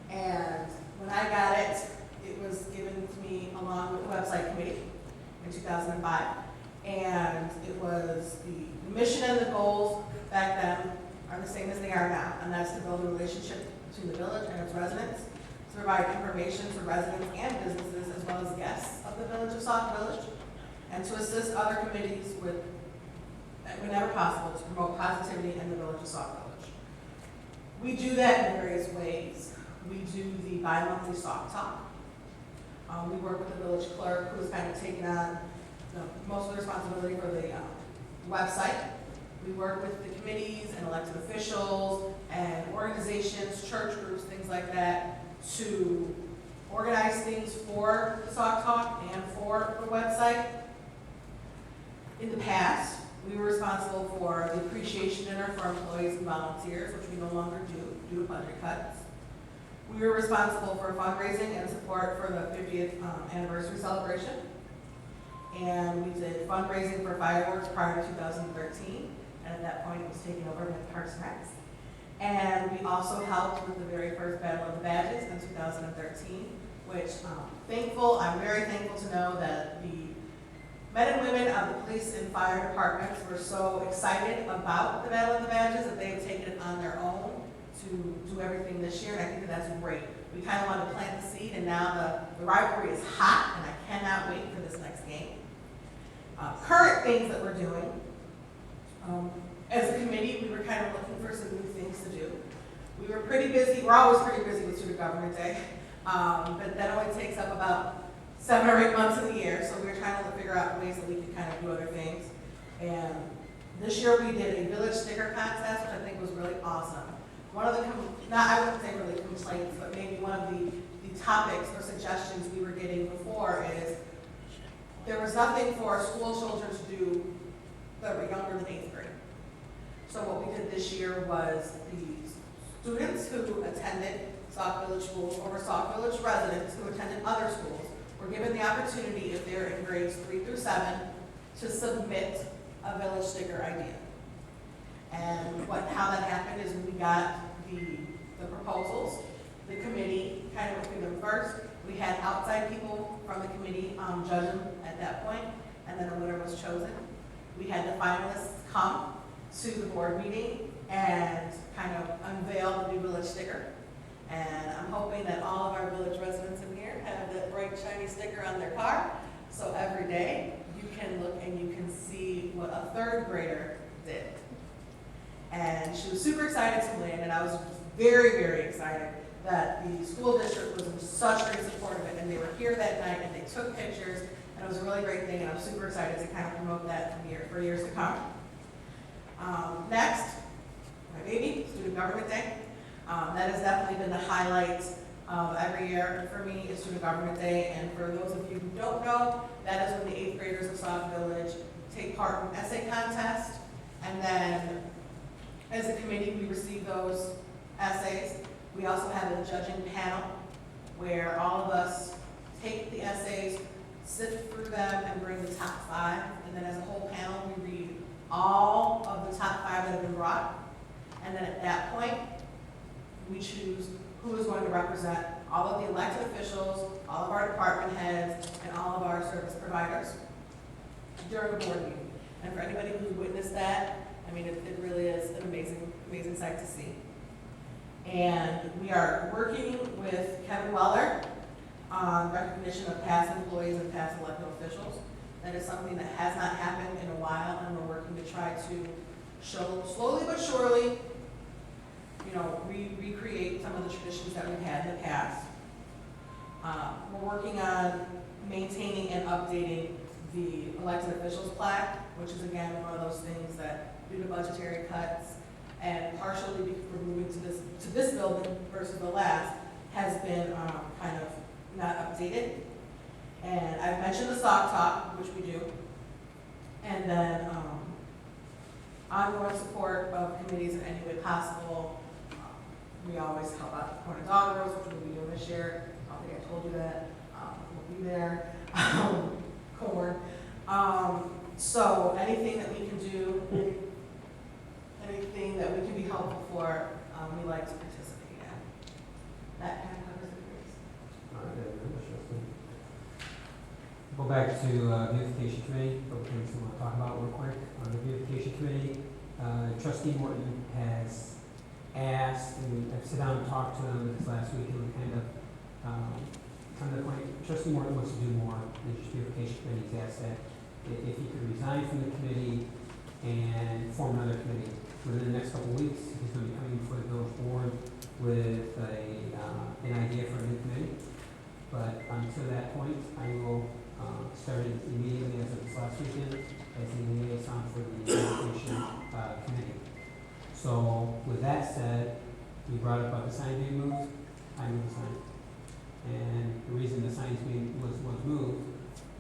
And when I got it, it was given to me along with the website committee in 2005. And it was the mission and the goals back then are the same as they are now. And that's to build a relationship between the village and its residents, to provide information to residents and businesses as well as guests of the village of Sauk Village, and to assist other committees with, whenever possible, to promote positivity in the village of Sauk Village. We do that in various ways. We do the bi-monthly Sauk Talk. We work with the village clerk, who's kind of taken on most of the responsibility for the website. We work with the committees and elected officials and organizations, church groups, things like that, to organize things for the Sauk Talk and for the website. In the past, we were responsible for the appreciation dinner for employees and volunteers, which we no longer do due to budget cuts. We were responsible for fundraising and support for the 50th anniversary celebration. And we did fundraising for fireworks prior to 2013. And at that point, it was taken over by Parks and Recs. And we also helped with the very first Battle of the Badges in 2013, which I'm very thankful to know that the men and women of the police and fire departments were so excited about the Battle of the Badges that they have taken it on their own to do everything this year, and I think that that's great. We kind of wanted to plant the seed, and now the rivalry is hot, and I cannot wait for this next game. Current things that we're doing. As a committee, we were kind of looking for some new things to do. We were pretty busy, we're always pretty busy with Student Government Day, but that only takes up about 7 or 8 months of the year, so we were trying to figure out ways that we could kind of do other things. And this year we did a village sticker contest, which I think was really awesome. One of the, I wouldn't say really complaints, but maybe one of the topics or suggestions we were getting before is there was nothing for school children to do that were younger than 8th grade. So what we did this year was the students who attended Sauk Village schools or were Sauk Village residents who attended other schools were given the opportunity, if they're in grades 3 through 7, to submit a village sticker idea. And how that happened is we got the proposals, the committee kind of went through them first. We had outside people from the committee judge them at that point, and then a winner was chosen. We had the finalists come to the board meeting and kind of unveil the new village sticker. And I'm hoping that all of our village residents in here have that bright shiny sticker on their car. So every day you can look and you can see what a 3rd grader did. And she was super excited to win, and I was very, very excited that the school district was in such great support of it, and they were here that night and they took pictures, and it was a really great thing, and I'm super excited to kind of promote that for years to come. Next, my baby, Student Government Day. That has definitely been the highlight of every year for me is Student Government Day, and for those of you who don't know, that is when the 8th graders of Sauk Village take part in an essay contest, and then as a committee we receive those essays. We also have a judging panel where all of us take the essays, sift through them, and bring the top 5, and then as a whole panel we read all of the top 5 that have been brought, and then at that point we choose who is going to represent all of the elected officials, all of our department heads, and all of our service providers during a board meeting. And for anybody who witnessed that, I mean, it really is an amazing, amazing sight to see. And we are working with Kevin Weller on recognition of past employees and past elected officials. That is something that has not happened in a while, and we're working to try to show slowly but surely, recreate some of the traditions that we've had in the past. We're working on maintaining and updating the elected officials plaque, which is again one of those things that due to budgetary cuts and partially because we're moving to this building versus the last, has been kind of not updated. And I've mentioned the Sauk Talk, which we do, and then ongoing support of committees in any way possible. We always help out the Corn and Dog Roast, which we'll be doing this year. I don't think I told you that. We'll be there. Corn. So anything that we can do, anything that we can be helpful for, we like to participate in. That kind of covers the base. All right, very interesting. Go back to beautification committee, for things we want to talk about real quick. On the beautification committee, Trustee Morton has asked, and I've sit down and talked to him this last week, and we kind of come to the point, Trustee Morton wants to do more than just beautification committee. He's asked that if he could resign from the committee and form another committee. Within the next couple of weeks, he's going to be coming before the village board with an idea for a new committee. But until that point, I will start immediately as of this last weekend as the liaison for the beautification committee. So with that said, we brought up about the sign being moved. I moved the sign. And the reason the sign was moved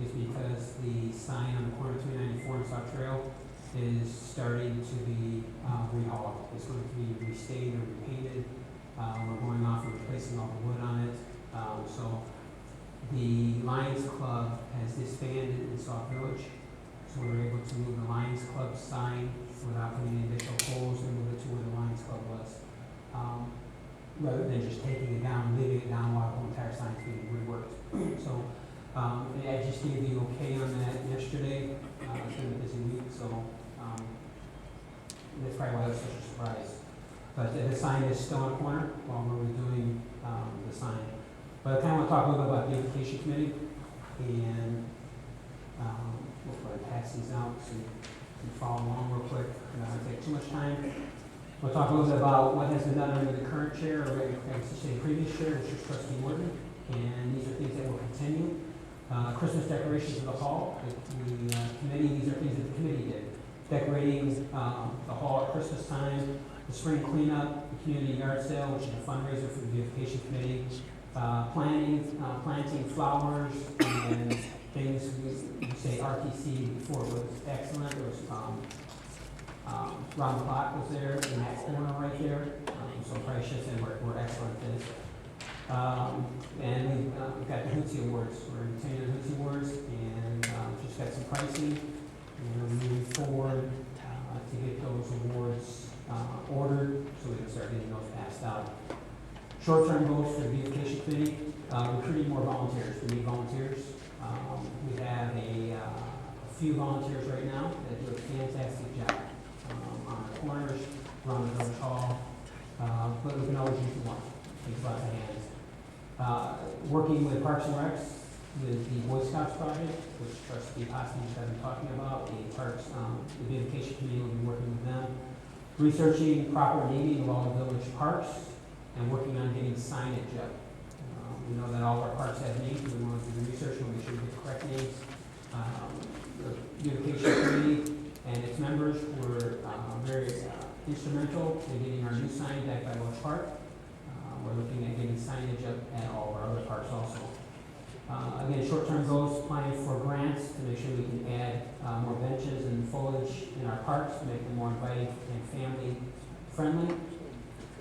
is because the sign on the corner of 394 and Sauk Trail is starting to be rehauled. It's going to be restained or repainted. We're going off and replacing all the wood on it. So the Lions Club has disbanded in Sauk Village. So we were able to move the Lions Club sign without putting any additional poles and move it to where the Lions Club was. Rather than just taking it down, leaving it down while the entire sign's being reworked. So And I just gave the okay on that yesterday. It's been a busy week, so that's probably why it was such a surprise. But the sign is still on the corner while we're redoing the sign. But I kind of want to talk a little bit about the beautification committee, and we'll probably pass these out so you can follow along real quick. I'm not going to take too much time. We'll talk a little bit about what has been done under the current chair, or I should say previous chair, which is Trustee Morton, and these are things that will continue. Christmas decorations of the hall, the committee, these are things that the committee did. Decorating the hall at Christmas time, the spring cleanup, the community yard sale, which is a fundraiser for the beautification committee, planting flowers and things, we say RTC before, it was excellent. There was, Ron the Clock was there in that corner right there, so probably should say where excellent is. And we've got the Hootsie Awards. We're continuing the Hootsie Awards, and just got some pricing, and we're moving forward to get those awards ordered, so we can start getting those passed out. Short-term goals for the beautification committee, recruiting more volunteers. We need volunteers. We have a few volunteers right now that do a fantastic job on the corners, around the village hall, but we can always use more. Takes lots of hands. Working with Parks and Recs, with the Boy Scouts project, which Trustee Hoskin has been talking about, the Parks, the beautification committee will be working with them. Researching proper naming of all the village parks, and working on getting signage up. We know that all of our parks have names, we want to do the research and make sure we get the correct names. The beautification committee and its members were very instrumental in getting our new sign back by Village Park. We're looking at getting signage up at all of our other parks also. Again, short-term goals, applying for grants to make sure we can add more benches and foliage in our parks to make them more inviting and family-friendly.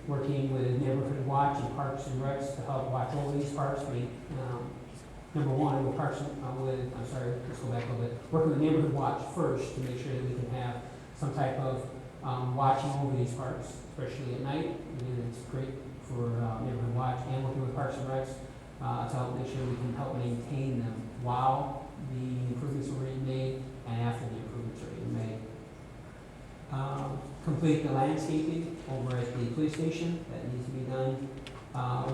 Working with Neighborhood Watch and Parks and Recs to help watch over these parks. Number one, with Parks, let's go back a little bit. Working with Neighborhood Watch first to make sure that we can have some type of watching over these parks, especially at night. And it's great for Neighborhood Watch, and working with Parks and Recs to help make sure we can help maintain them while the improvements are being made and after the improvements are being made. Complete the landscaping over at the police station, that needs to be done.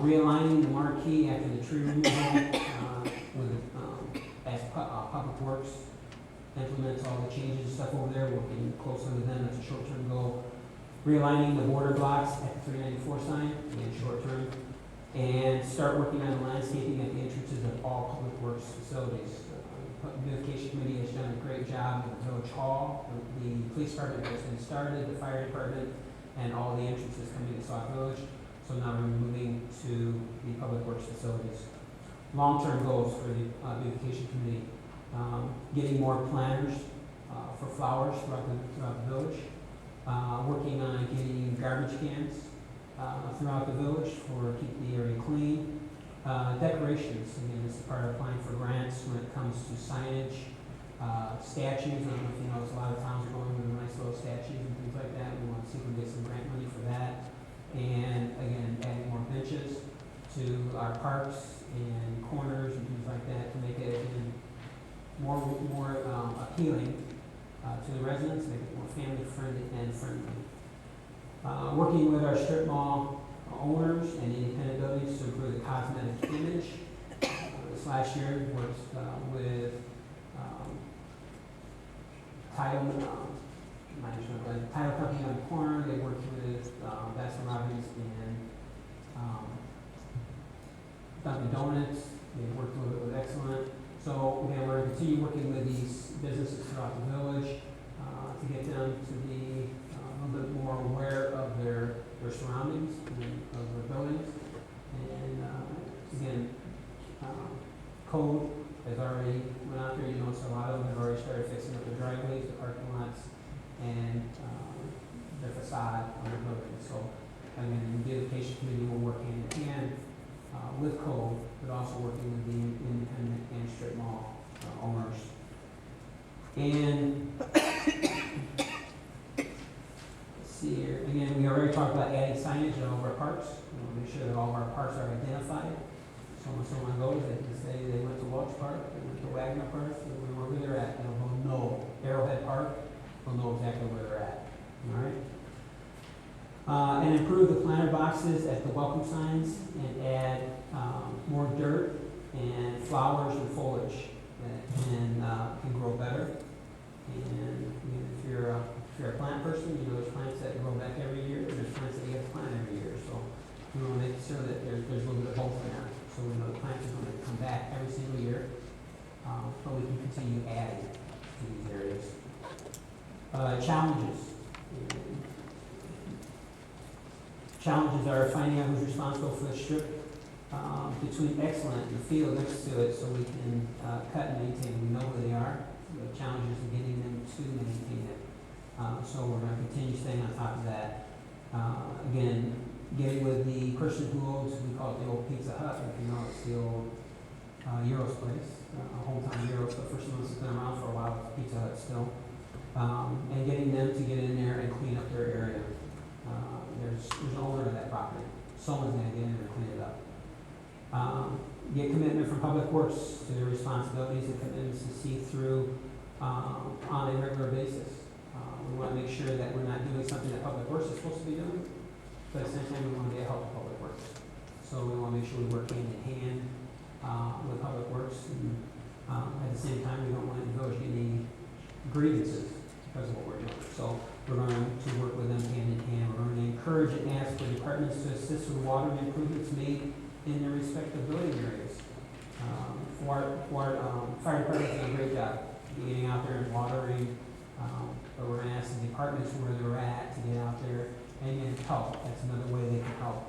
Realigning the marquee after the tree removal as Public Works implements all the changes and stuff over there, working closely with them, that's a short-term goal. Realigning the border blocks at the 394 sign, again, short-term. And start working on the landscaping at the entrances of all Public Works facilities. The beautification committee has done a great job at the Village Hall. The police department has been started, the fire department, and all the entrances coming to Sauk Village. So now we're moving to the Public Works facilities. Long-term goals for the beautification committee. Getting more planters for flowers throughout the village. Working on getting garbage cans throughout the village for keep the area clean. Decorations, again, this is part of applying for grants when it comes to signage, statues. I don't know if you notice, a lot of towns are going with nice little statues and things like that. We want to see if we can get some grant money for that. And again, adding more benches to our parks and corners and things like that to make it again more appealing to the residents, make it more family friendly and friendly. Working with our strip mall owners and independent buildings to improve the cosmetic image. This last year worked with title company on the corner. They worked with Baskin Robbins and Dunkin' Donuts. They worked a little bit with Excellent. So again, we're going to continue working with these businesses throughout the village to get them to be a little bit more aware of their surroundings and of their buildings. And again, code has already went out there. You notice a lot of them have already started fixing up the driveways, the parking lots, and the facade of the buildings. So again, the beautification committee will work hand in hand with code, but also working with the independent and strip mall owners. And see here, again, we already talked about adding signage in all of our parks. We want to make sure that all of our parks are identified. someone goes, they can say they went to Welch Park, they went to Wagner Park, they went wherever they're at, they'll know. Arrowhead Park, they'll know exactly where they're at, all right? And improve the planter boxes at the welcome signs and add more dirt and flowers and foliage that can grow better. And if you're a plant person, you know there's plants that grow back every year, and there's plants that you have to plant every year. So we want to make sure that there's a little bit of both in there. So we know the plants are going to come back every single year, but we can continue adding to these areas. Challenges. Challenges are finding out who's responsible for the strip between Excellent and the field next to it, so we can cut and maintain. We know who they are. The challenges in getting them to maintain it. So we're going to continue staying on top of that. Again, getting with the person who owns, we call it the old Pizza Hut, if you know, it's the old Euros place, hometown Euros, but for someone that's been around for a while, it's Pizza Hut still. And getting them to get in there and clean up their area. There's an owner of that property. Someone's going to get in there and clean it up. Get commitment from Public Works to their responsibilities and commitments to see through on a regular basis. We want to make sure that we're not doing something that Public Works is supposed to be doing, but at the same time we want to get help with Public Works. So we want to make sure we work hand in hand with Public Works, and at the same time we don't want the village getting any grievances because of what we're doing. So we're going to work with them hand in hand. We're going to encourage and ask for departments to assist with water improvements made in their respective building areas. Fire department's doing a great job getting out there and watering, but we're going to ask the departments where they're at to get out there and help. That's another way they can help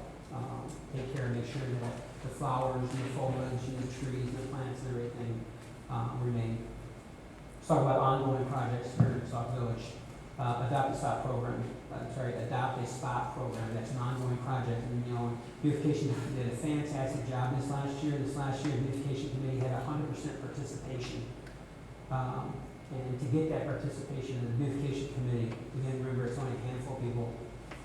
take care and make sure that the flowers and the foliage and the trees and the plants and everything remain. Let's talk about ongoing projects here in Sauk Village. Adopt a Spot program. Adopt a Spot program. That's an ongoing project. And you know, beautification did a fantastic job this last year. This last year, beautification committee had 100% participation. And to get that participation in the beautification committee, again, remember it's only a handful of people.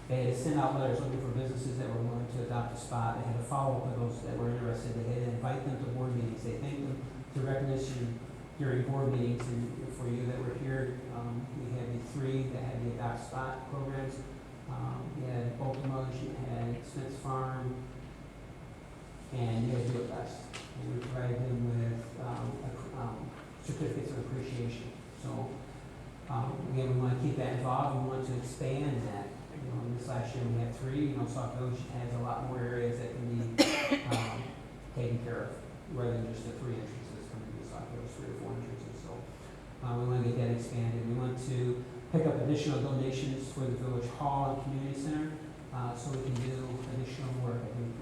They had to send out letters looking for businesses that were willing to adopt a spot. They had to follow up with those that were interested. They had to invite them to board meetings. They thanked them to recognition during board meetings. And for you that were here, we had the three that had the adopt spot programs. You had Baltimore, you had Smith's Farm, and you had Do It Best. And we provided them with certificates of appreciation. So again, we want to keep that involved. We want to expand that. You know, this last year we had three. You know, Sauk Village has a lot more areas that can be taken care of, rather than just the three entrances coming to Sauk Village, 3 or 4 entrances. So we want to get that expanded. We want to pick up additional donations for the Village Hall and Community Center, so we can do additional work. I think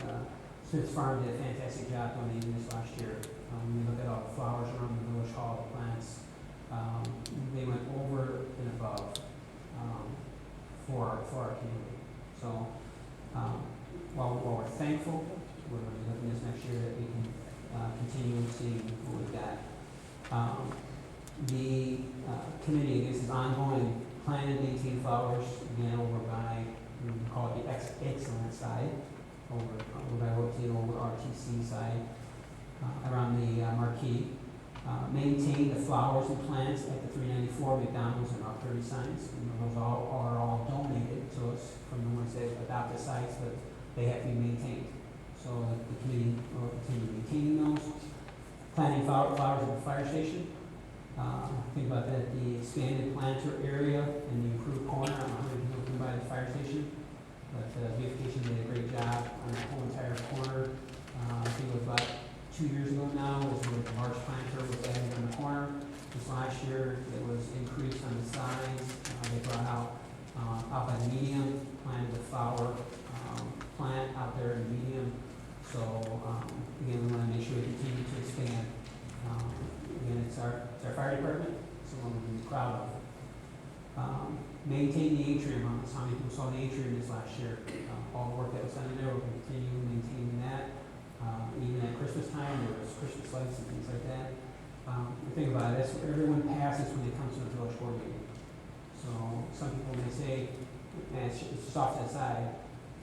Smith's Farm did a fantastic job donating this last year. When you look at all the flowers around the Village Hall, the plants, they went over and above for our community. So while we're thankful, we're going to be looking this next year that we can continue to see what we've got. The committee, this is ongoing, plan and maintain flowers, again, over by, we call it the excellent side, over by over RTC side, around the marquee. Maintain the flowers and plants at the 394 McDonald's and Route 30 signs. And those are all donated to us from the ones that adopt the sites, but they have to be maintained. So the committee will continue maintaining those. Planting flowers at the fire station. Think about that, the expanded planter area and the improved corner. I don't know how many people can buy the fire station, but beautification did a great job on that whole entire corner. I think it was about 2 years ago now, was when the large planter was added on the corner. This last year, it was increased on the sides. They brought out by the medium, planted the flower plant out there in the medium. So again, we want to make sure we continue to expand. Again, it's our fire department, so one we're proud of. Maintain the atrium. How many people saw the atrium this last year? All the work that was done in there, we'll continue maintaining that. Even at Christmas time, there was Christmas lights and things like that. The thing about it, that's what everyone passes when they come to the village board meeting. So some people may say, it's just off to the side.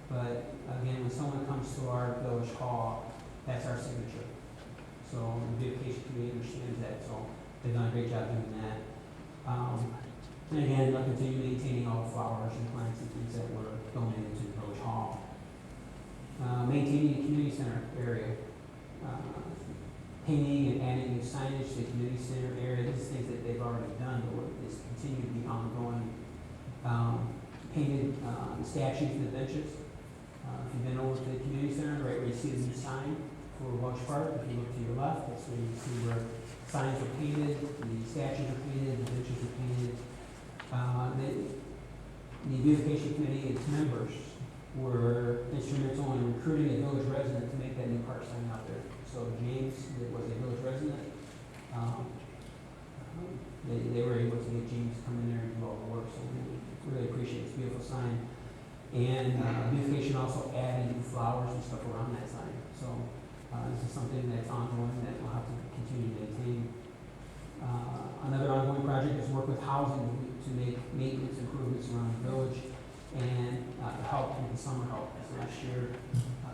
But again, when someone comes to our village hall, that's our signature. So the beautification committee understands that, so they've done a great job doing that. And again, they'll continue maintaining all the flowers and plants and things that were donated to the village hall. Maintaining the community center area, painting and adding new signage to the community center area. These are things that they've already done, but is continue to be ongoing. Painted statues and the benches. If you've been over to the community center, right where you see the new sign for Welsh Park, if you look to your left, that's where you see where signs are painted, the statues are painted, the benches are painted. The beautification committee and its members were instrumental in recruiting a village resident to make that new park sign out there. So James, that was a village resident, they were able to get James to come in there and do all the work, so we really appreciate this beautiful sign. And beautification also added new flowers and stuff around that sign. So this is something that's ongoing that we'll have to continue to maintain. Another ongoing project is work with housing to make maintenance improvements around the village and help with the summer help. So last year,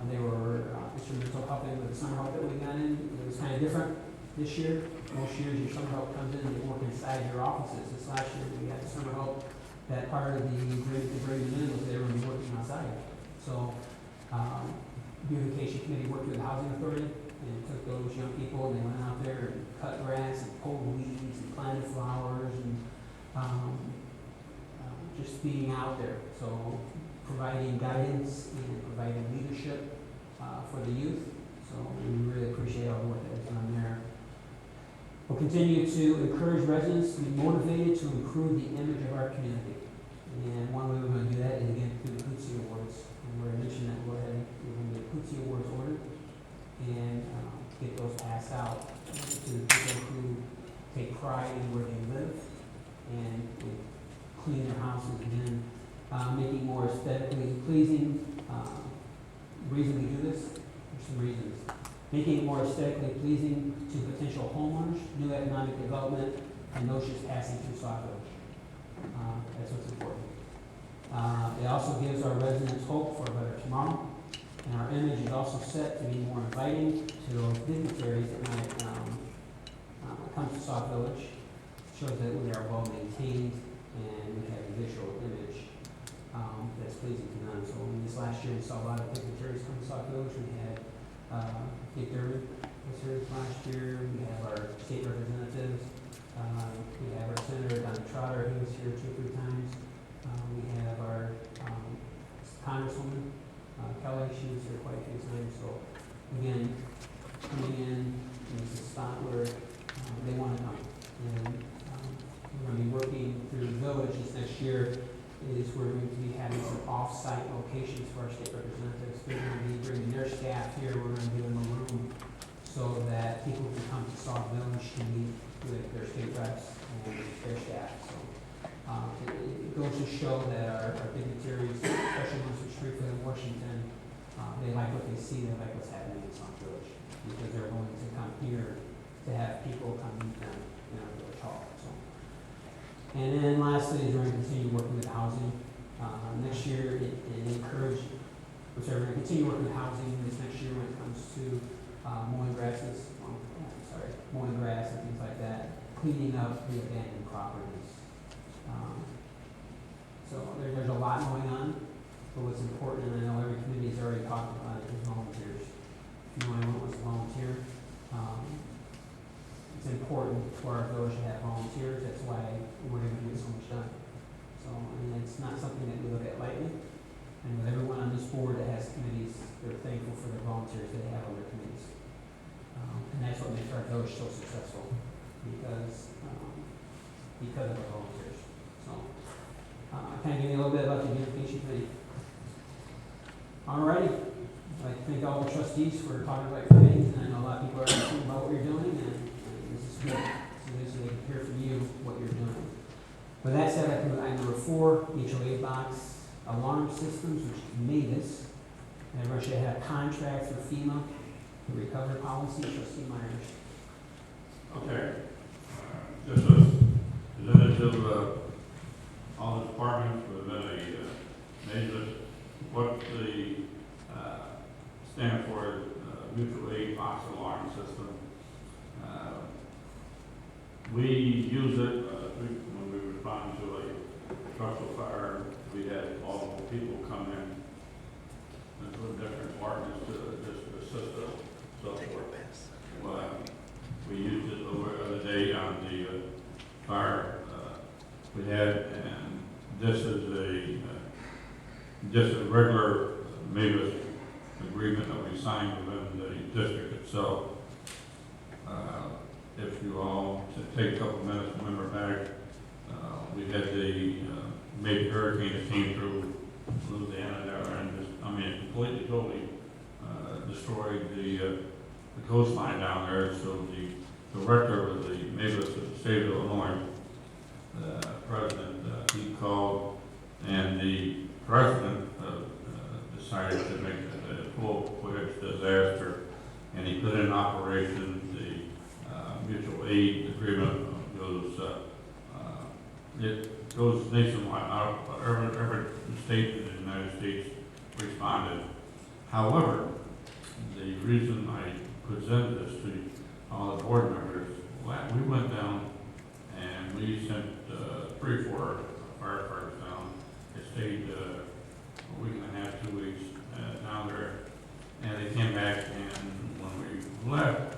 they were instrumental helping with the summer help that we got in. It was kind of different this year. Most years, your summer help comes in and they work inside your offices. This last year, we had the summer help. That part of the agreement to bring them in was they were going to be working outside. So, beautification committee worked with the housing authority and took those young people and they went out there and cut grass and pulled weeds and planted flowers and just being out there. So providing guidance and providing leadership for the youth. So we really appreciate all the work that was done there. We'll continue to encourage residents to be motivated to improve the image of our community. And one way we're going to do that is again through the P.L.A.N Awards. And we're going to mention that we're going to get P.L.A.N Awards ordered and get those passed out to the people who take pride in where they live and clean their houses and then making more aesthetically pleasing. Reason we do this? There's some reasons. Making it more aesthetically pleasing to potential homeowners, new economic development, and those just passing through Sauk Village. That's what's important. It also gives our residents hope for a better tomorrow. And our image is also set to be more inviting to those dignitaries that might come to Sauk Village. It shows that we are well maintained and we have a visual image that's pleasing to them. So in this last year, we saw a lot of dignitaries come to Sauk Village. We had Dick Durbin was here last year. We have our state representatives. We have our Senator Don Trotter. He was here 2 or 3 times. We have our Congresswoman Kelly. She was here quite a few times. So again, coming in is a spot where they want to come. And we're going to be working through the village this next year. Is we're going to be having some off-site locations for our state representatives. They're going to be bringing their staff here. We're going to give them a room so that people can come to Sauk Village to meet with their state reps and their staff. So it goes to show that our dignitaries, especially ones from Springfield and Washington, they like what they see. They like what's happening in Sauk Village because they're willing to come here to have people come meet them in our village hall. So. And then lastly is we're going to continue working with housing. Next year, we're going to continue working with housing this next year when it comes to mowing grass and things like that, cleaning up the abandoned properties. So there's a lot going on, but what's important, and I know every committee has already talked about it, is volunteers. If you anyone wants to volunteer, it's important for our village to have volunteers. That's why we're able to get so much done. So, and it's not something that we look at lightly. And with everyone on this board that has committees, they're thankful for the volunteers they have on their committees. And that's what makes our village so successful, because of the volunteers. So, kind of give you a little bit about the beautification committee. Alrighty. I'd like to thank all the trustees for talking about your committees, and I know a lot of people are asking about what you're doing, and this is good. So they can hear from you what you're doing. With that said, I can number 4, HOA box alarm systems, which is MAVIS. And everyone should have contracts with FEMA, the recovery policy. Trustee Myers. Okay. This was presented to all the departments within a major, what the stand for mutual aid box alarm system. We use it, when we respond to a structural fire, we had multiple people come in from different departments to just assist us, so forth. Well, we used it the other day on the fire we had, and this is just a regular Mavis agreement that we signed within the district itself. If you all take a couple minutes to remember back, we had the major hurricane that came through Louisiana there, and just, I mean, completely, totally destroyed the coastline down there. So the director of the Mavis of the state of Illinois, president, he called, and the president decided to make it a full-fledged disaster, and he put in operation the mutual aid agreement. It goes nationwide. Every state in the United States responded. However, the reason I presented this to all the board members, we went down and we sent 3 or 4 firefighters down. They stayed a week and a half, 2 weeks down there, and they came back, and when we left,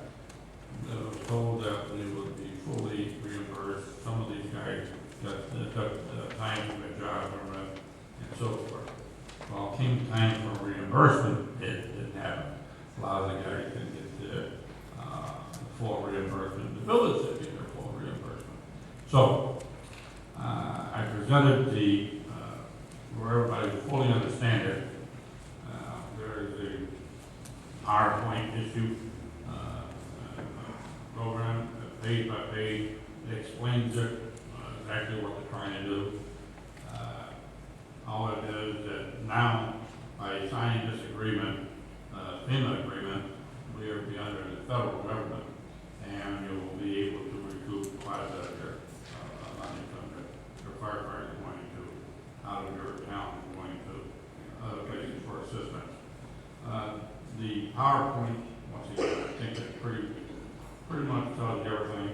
I was told that we would be fully reimbursed. Some of these guys took time to their job and so forth. Well, came time for reimbursement, it didn't happen. A lot of the guys didn't get the full reimbursement. The village didn't get their full reimbursement. So I presented where everybody fully understand it. There is a PowerPoint issue program, page by page. It explains it, exactly what they're trying to do. All it is that now, by signing this agreement, FEMA agreement, we will be under the federal government, and you will be able to recoup quite a bit of your money from your firefighters going to out of your account and going to other places for assistance. The PowerPoint, once again, I think it pretty much tells you everything.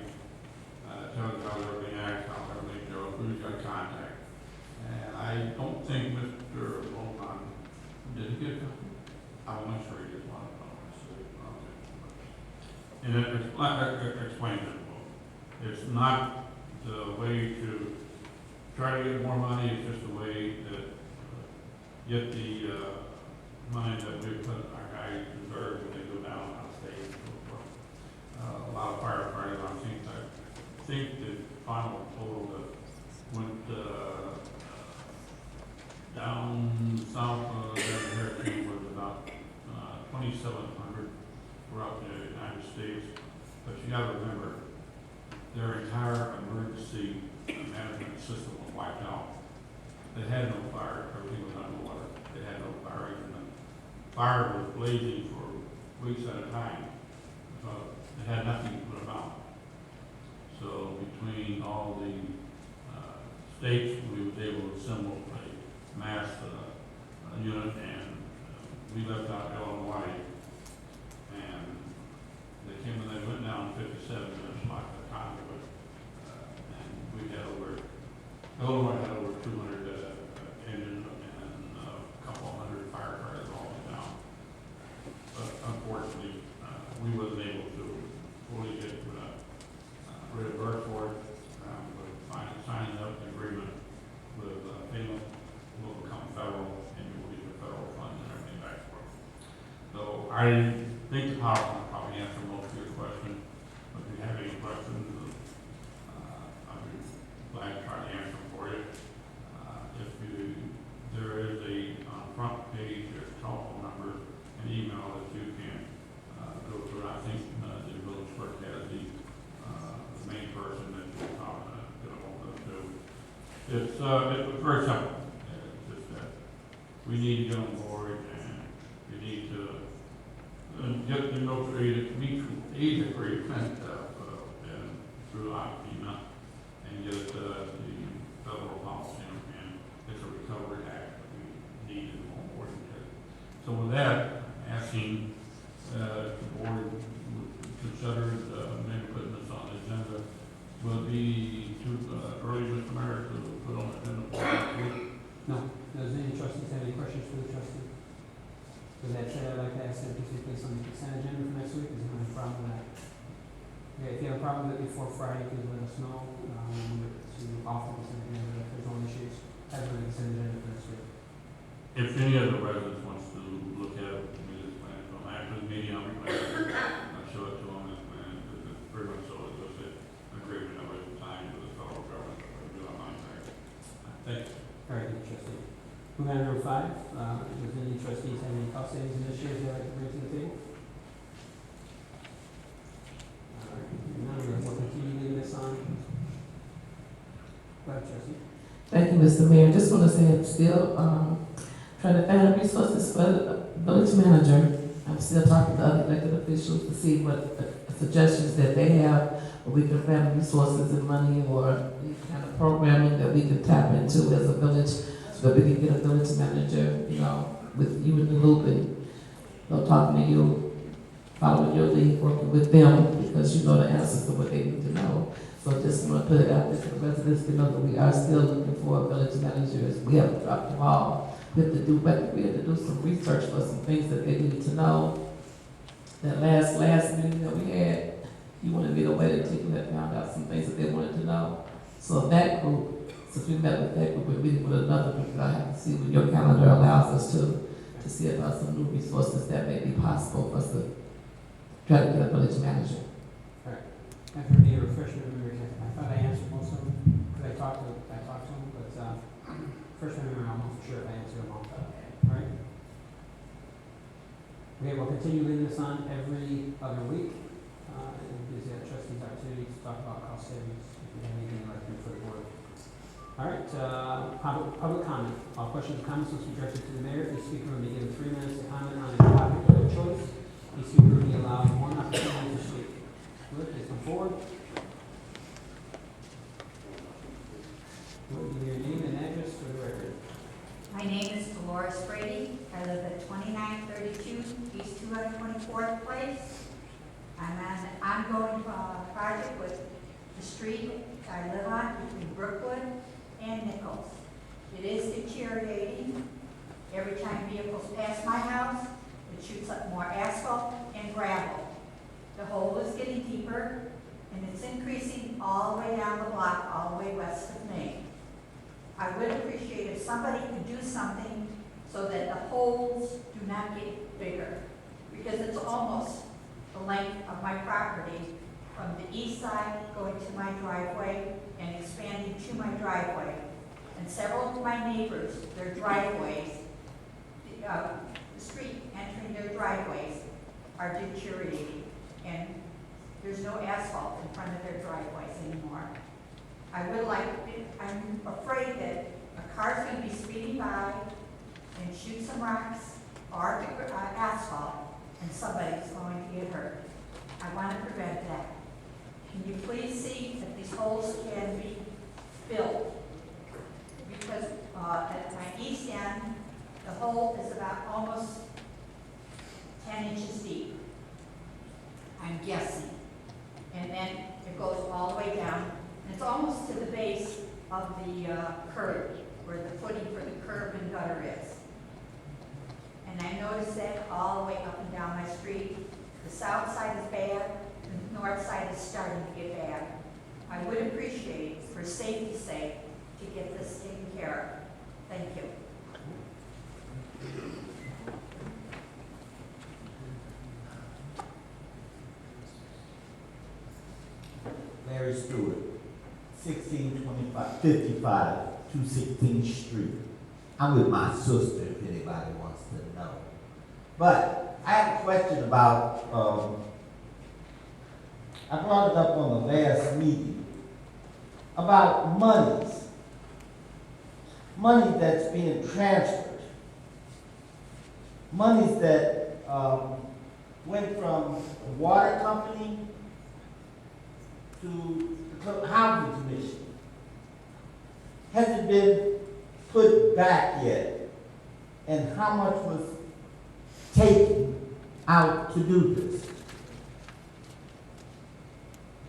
Tells you how everything acts, how everything goes, who's got contact. And I don't think Mr. Bowman did he get it? I'm not sure he did one. And it explains it. It's not the way to try to get more money, it's just a way to get the money that we put our guys deserve when they go down on stage and so forth. A lot of firefighters, I think the final total that went down south of the hurricane was about 2,700 throughout the United States. But you got to remember, their entire emergency management system was wiped out. They had no fire, everything was underwater. They had no fire, even the fire was blazing for weeks at a time. They had nothing to put them out. So between all the states, we was able to assemble a mass unit, and we left out Illinois, and they came and they went down 57 minutes like the conduit, and we had Illinois had over 200 engines and a couple hundred firefighters all down. But unfortunately, we wasn't able to fully get reimbursed for it. But signing up the agreement with FEMA will become federal, and you will get the federal funds and everything back for it. So I think the PowerPoint probably answer most of your questions. But if you have any questions, I'd be glad to try to answer them for you. There is on the front page, there's a telephone number and email that you can go through. I think the village clerk has the main person that you're going to hold them to. It's very simple. It's just that we need to get on board, and we need to get the mutual aid agreement through FEMA and get the federal policy, and it's a recovery act that we need to go on board with. So with that, I'm asking if the board considered, maybe putting this on the agenda. Will it be too early, Mr. Mayor, to put on the agenda for next week? No. Does any trustees have any questions for the trustee? With that said, I'd like to ask that this be placed on the consent agenda for next week. Is there any problem with that? Okay, if you have a problem with it before Friday, please let us know. To offer the consent agenda if there's no issues. Have it on the consent agenda for next week. If any of the residents wants to look at it, this plan, from after the meeting, I'll be glad to show it to them, this plan, because it's pretty much so, it's just an agreement of it, time for the federal government, to do our contract. Thank you. All right, good, trustee. Moving on to number 5, does any trustees have any cost savings initiatives they'd like to bring to the table? All right, now we'll continue leaving this on. Go ahead, trustee. Thank you, Mr. Mayor. Just want to say I'm still trying to find resources for the village manager. I'm still talking to other elected officials to see what suggestions that they have, where we can find resources and money or any kind of programming that we can tap into as a village, so that we can get a village manager, you know, with you in the loop and, you know, talking to you, following your lead, working with them, because you know the answers to what they need to know. So just want to put it out there for the residents to know that we are still looking for a village manager. We haven't dropped the ball. We have to do some research for some things that they need to know. That last meeting that we had, you wanted me to wait until you had found out some things that they wanted to know. So that group, since we met with that group, we're meeting with another group, I have to see what your calendar allows us to see about some new resources that may be possible for us to try to get a village manager. After the refreshment memory, I thought I answered most of them, because I talked to them, but first memory, I'm not sure if I answered them all. All right? Okay, we'll continue leaving this on every other week, and it gives the trustees opportunity to talk about cost savings, if you have anything you'd like to do for the board. All right, public comment. All questions or comments must be directed to the mayor. Each speaker will be given 3 minutes to comment on a topic of their choice. Each speaker will be allowed 1 opportunity to speak. Good, please come forward. Good, give your name and address for the record. My name is Dolores Brady. I live at 2932 East 224th Place. I'm on an ongoing project with the street I live on between Brookwood and Nichols. It is deteriorating. Every time vehicles pass my house, it shoots up more asphalt and gravel. The hole is getting deeper, and it's increasing all the way down the block, all the way west of Main. I would appreciate if somebody could do something so that the holes do not get bigger, because it's almost the length of my property from the east side going to my driveway and expanding to my driveway. And several of my neighbors, their driveways, the street entering their driveways are deteriorating. And there's no asphalt in front of their driveways anymore. I'm afraid that a car's going to be speeding by and shoot some rocks or asphalt, and somebody's going to get hurt. I want to prevent that. Can you please see if these holes can be filled? Because at my east end, the hole is about almost 10 inches deep. I'm guessing. And then it goes all the way down, and it's almost to the base of the curb, where the footing for the curb and gutter is. And I noticed that all the way up and down my street. The south side is bad, the north side is starting to get bad. I would appreciate, for safety's sake, to get this taken care of. Thank you. Larry Stewart, 1655 216th Street. I'm with my sister, if anybody wants to know. But I have a question about, I brought it up on the last meeting, about money that's being transferred, monies that went from the water company to the housing commission. Hasn't been put back yet, and how much was taken out to do this?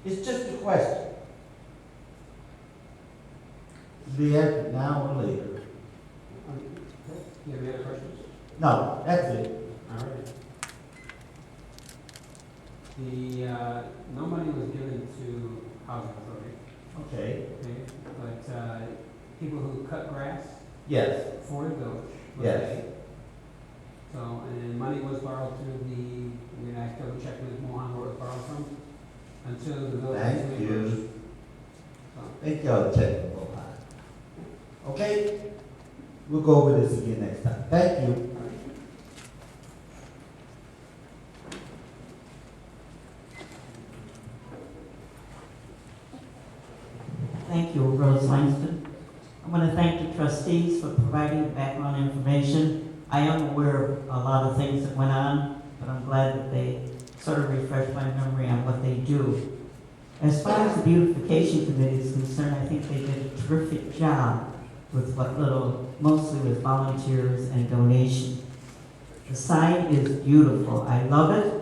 It's just a question. Be answered now or later. You have any other questions? No, that's it. All right. No money was given to housing authority, Okay. okay? But, people who cut grass Yes. for the village was Yes. paid. So, and then money was borrowed through I have to double check with Mohan where it was borrowed from, until the village. was Thank you. reimbursed. So, Thank y'all checking for mine. Okay? We'll go over this again next time. Thank you. Thank you, Rose Langston. I want to thank the trustees for providing background information. I am aware of a lot of things that went on, but I'm glad that they sort of refreshed my memory on what they do. As far as the beautification committee is concerned, I think they did a terrific job with what little, mostly with volunteers and donation. The sign is beautiful. I love it.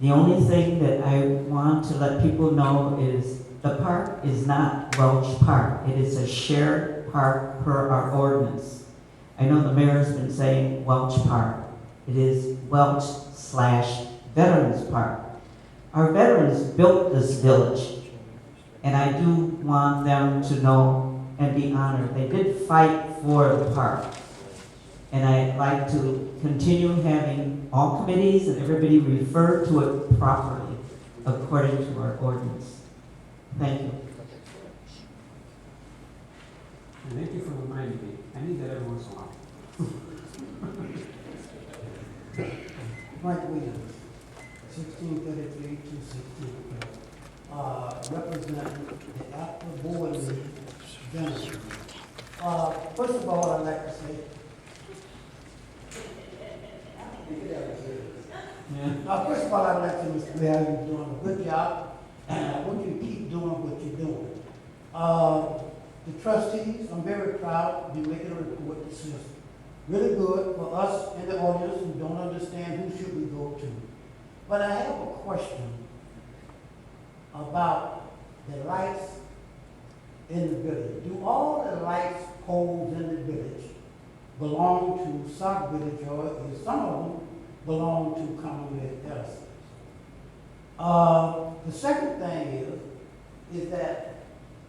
The only thing that I want to let people know is the park is not Welch Park. It is a shared park per our ordinance. I know the mayor's been saying Welch Park. It is Welch/Veterans Park. Our veterans built this village, and I do want them to know and be honored. They did fight for the park. And I'd like to continue having all committees and everybody refer to it properly according to our ordinance. Thank you. And thank you for reminding me. I need that every once in a while. Mike Williams, 1633 to 16, representing the Apple Board League Veterans. First of all, I'd like to say, first of all, I'd like to say, Mr. Mayor, you're doing a good job, and I want you to keep doing what you're doing. The trustees, I'm very proud you're making a report. This is really good for us in the audience who don't understand who should we go to. But I have a question about the lights in the village. Do all the lights poles in the village belong to Sauk Village, or is some of them belong to Commonwealth Edison? The second thing is that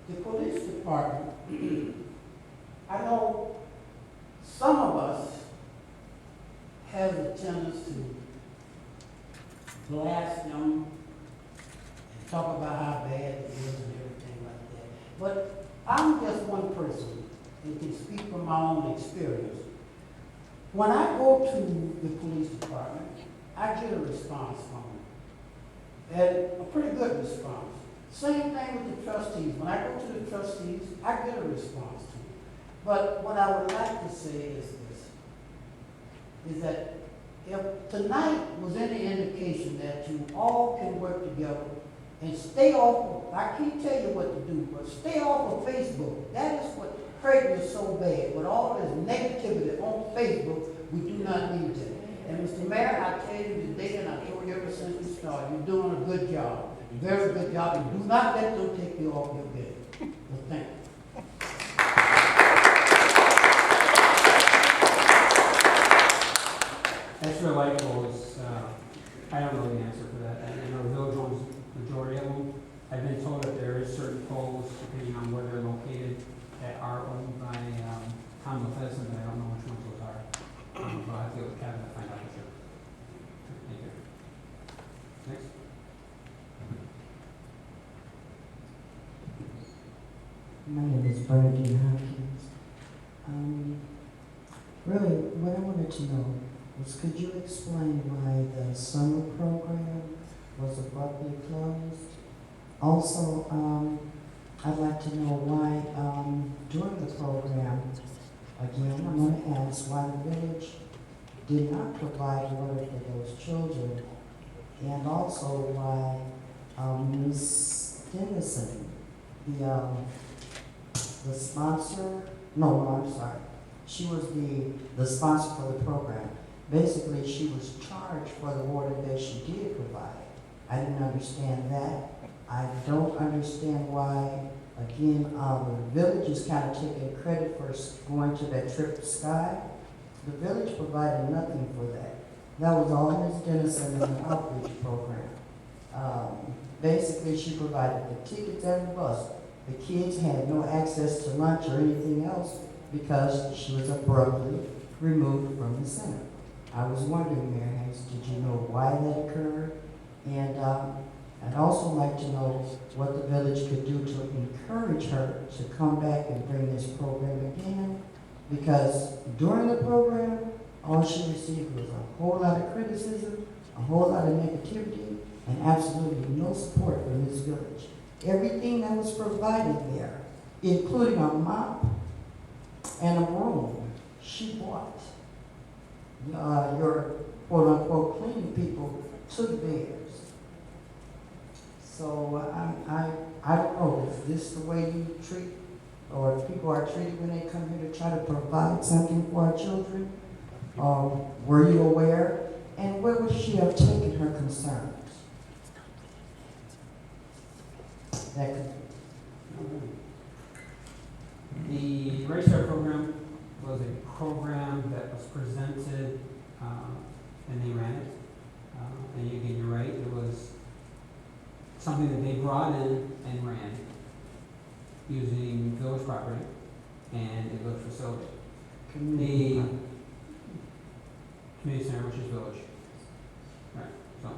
the police department, I know some of us have a tendency to blast them and talk about how bad it is and everything like that. But I'm just one person and can speak from my own experience. When I go to the police department, I get a response from them, and a pretty good response. Same thing with the trustees. When I go to the trustees, I get a response to them. But what I would like to say is this, is that if tonight was any indication that you all can work together and stay off of, I can't tell you what to do, but stay off of Facebook. That is what hurt me so bad. With all this negativity on Facebook, we do not need that. And Mr. Mayor, I tell you today, and I told you ever since we started, you're doing a good job. Very good job, and do not let them take you off your bed. Well, thank you. Extra light poles, I don't know the answer for that. I know the village owns the majority of them. I've been told that there is certain poles, depending on where they're located, that are owned by Commonwealth Edison, but I don't know which ones those are. I'll have to go with Kevin to find out for sure. Thank you. Next. My name is Bernadine Hopkins. Really, what I wanted to know was, could you explain why the summer program was abruptly closed? Also, I'd like to know why, during the program, again, I'm going to ask why the village did not provide water for those children, and also why Ms. Dennison, the sponsor, no, I'm sorry. She was the sponsor for the program. basically she was charged for the water that she did provide. I didn't understand that. I don't understand why, again, our village is kind of taking credit for going to that trip to Sky. The village provided nothing for that. That was all Ms. Dennison in the outreach program. Basically, she provided the tickets and the bus. The kids had no access to lunch or anything else because she was abruptly removed from the center. I was wondering, Mayor Hayes, did you know why that occurred? And I'd also like to know what the village could do to encourage her to come back and bring this program again. Because during the program, all she received was a whole lot of criticism, a whole lot of negativity, and absolutely no support from this village. Everything that was provided there, including a mop and a broom, she bought. Your quote-unquote cleaning people took theirs. So I don't know, is this the way you treat, or people are treated when they come here to try to provide something for our children? Were you aware? And where would she have taken her concerns? That could The Right Start program was a program that was presented, and they ran it. And again, you're right, it was something that they brought in and ran using village property and a village facility. The community center, which is village. Right, so.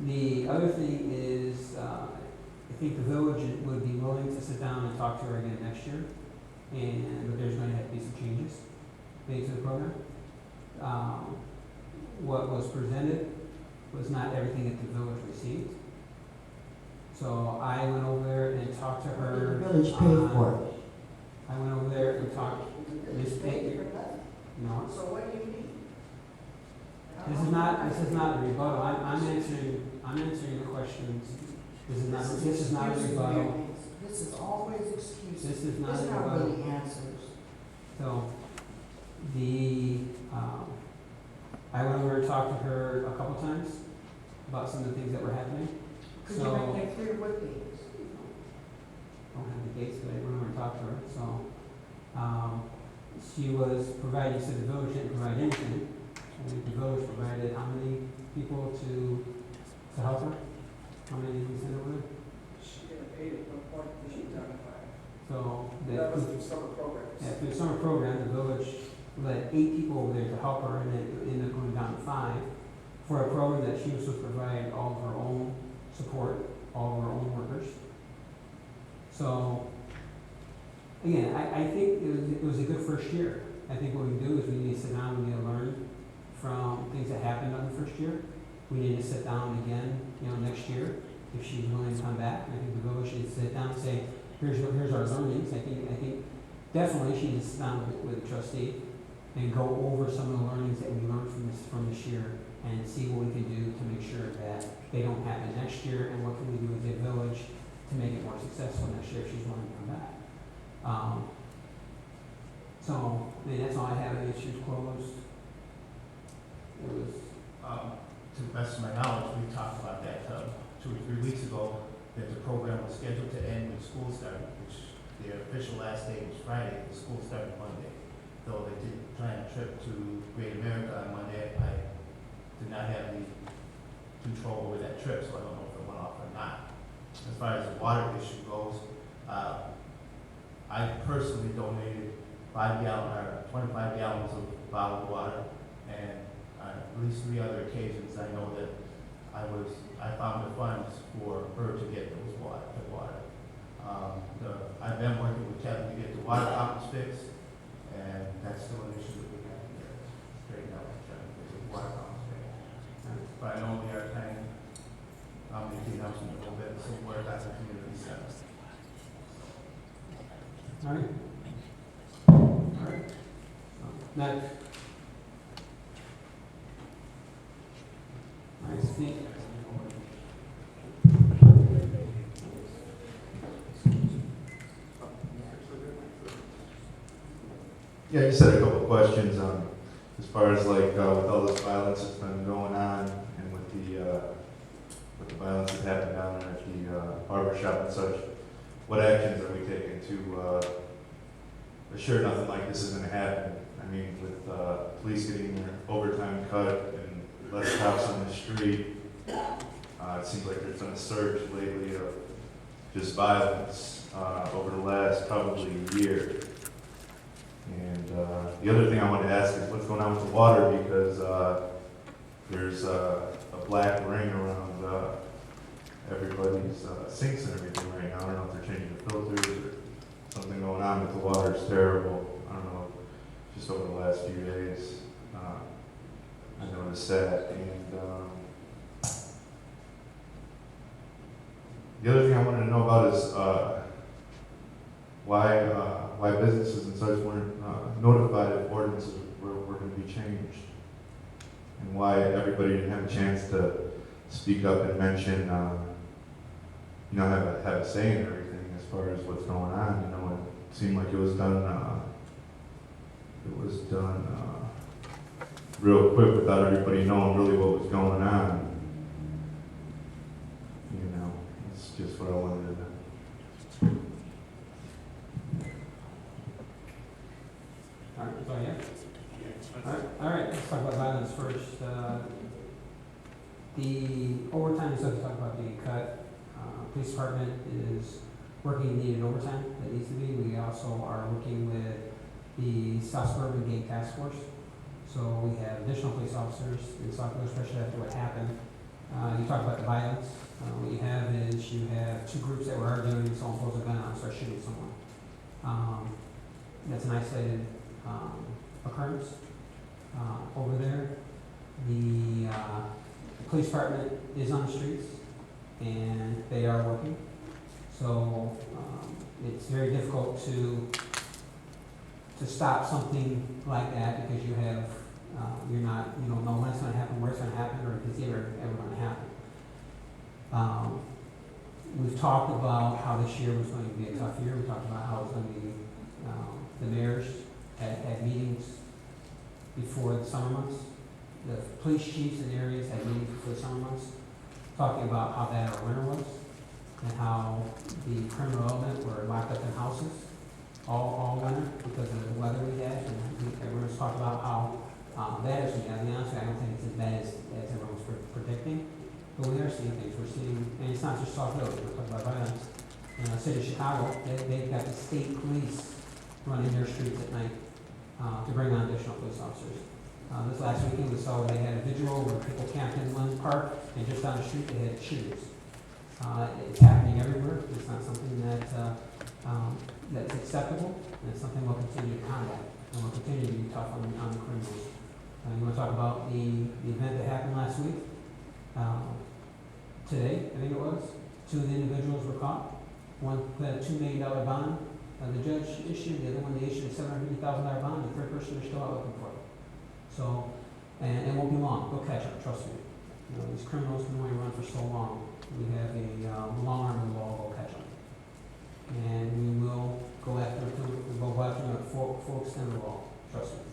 The other thing is, I think the village would be willing to sit down and talk to her again next year, but there's going to have to be some changes made to the program. What was presented was not everything that the village received. So I went over there and talked to her. the village paid for it. I went over there and talked. No. So what do you mean? This is not a rebuttal. I'm answering the questions. This is not a rebuttal. This is always excuses. This is not a It's not rebuttal. really answers. So, I went over and talked to her a couple times about some of the things that were happening. Could you make that clear what things? I don't have the dates, but I went over and talked to her. So, she was providing, said the village didn't provide anything. I think the village provided how many people to help her? How many did we send over there? She didn't pay at one point, but she was on fire. So, That was through summer programs. yeah, through the summer program, the village led 8 people over there to help her, and then it ended up going down to 5 for a program that she was supposed to provide all of her own support, all of her own workers. So, again, I think it was a good first year. I think what we do is we need to sit down, we need to learn from things that happened on the first year. We need to sit down again, next year, if she's willing to come back. I think the village should sit down and say, here's our learnings. I think definitely she needs to sit down with the trustee and go over some of the learnings that we learned from this year and see what we can do to make sure that they don't happen next year, and what can we do as a village to make it more successful next year if she's willing to come back. So, that's all I have. Issues closed. It was. To the best of my knowledge, we talked about that 2 or 3 weeks ago, that the program was scheduled to end when school started, which their official last day was Friday, the school started Monday. Though they did plan a trip to Great America on Monday, I did not have any control over that trip, so I don't know if it went off or not. As far as the water issue goes, I personally donated 25 gallons of bottled water, and on at least 3 other occasions, I know that I found the funds for her to get the water. I've been working with Kevin to get the water fountains fixed, and that's still an issue that we have to get straightened out, trying to get the water fountains fixed. But I know we are planning, making announcement a little bit, some work at the community center. All right. Next. All right, Steve. Yeah, you said a couple of questions. as far as like with all this violence that's been going on, and with the violence that happened down there at the barber shop and such, what actions are we taking to assure nothing like this isn't happening? I mean, with police getting their overtime cut and less cops on the street, it seems like there's been a surge lately of just violence over the last probably year. And the other thing I wanted to ask is what's going on with the water, because there's a black ring around everybody's sinks and everything right now. I don't know if they're changing the filters or something going on, but the water is terrible. I don't know, just over the last few days, I noticed that. And the other thing I wanted to know about is why businesses and such weren't notified if ordinances were going to be changed, and why everybody didn't have a chance to speak up and mention, have a say in everything as far as what's going on. You know, it seemed like it was done real quick without everybody knowing really what was going on. You know, it's just what I wanted to know. All right, that's all you have? All right, let's talk about violence first. The overtime stuff we talked about being cut. Police department is working needed overtime that needs to be. We also are working with the South Suburban Gang Task Force. So we have additional police officers in Sauk, especially after what happened. You talked about the violence. What you have is you have two groups that were arguing, someone pulls a gun out and starts shooting someone. That's an isolated occurrence over there. The police department is on the streets and they are working. So it's very difficult to stop something like that because you have you don't know when it's going to happen, where it's going to happen, or if it's ever going to happen. We've talked about how this year was going to be a tough year. We talked about how it was going to be. The mayors had meetings before the summer months. The police chiefs in areas had meetings before the summer months, talking about how bad our winter was and how the criminal element were locked up in houses all winter because of the weather we had. And everyone's talking about how bad it's been. To be honest with you, I don't think it's as bad as everyone was predicting. But we are seeing things. We're seeing, and it's not just Sauk Village. We're talking about violence. In the city of Chicago, they've got the state police running their streets at night to bring on additional police officers. This last weekend we saw where they had a vigil where people camped in one park and just down the street they had shootings. It's happening everywhere. It's not something that's acceptable, and it's something we'll continue to combat, and we'll continue to be tough on the criminals. You want to talk about the event that happened last week? Today, I think it was, two of the individuals were caught. One had a $2 million bond. The judge issued, the other one they issued a $750,000 bond. The third person they're still out looking for. So, and it won't be long. They'll catch up, trust me. You know, these criminals can only run for so long. We have a long arm in the wall. They'll catch them, and we will go after them. We'll go after them at full extent of the wall. Trust me.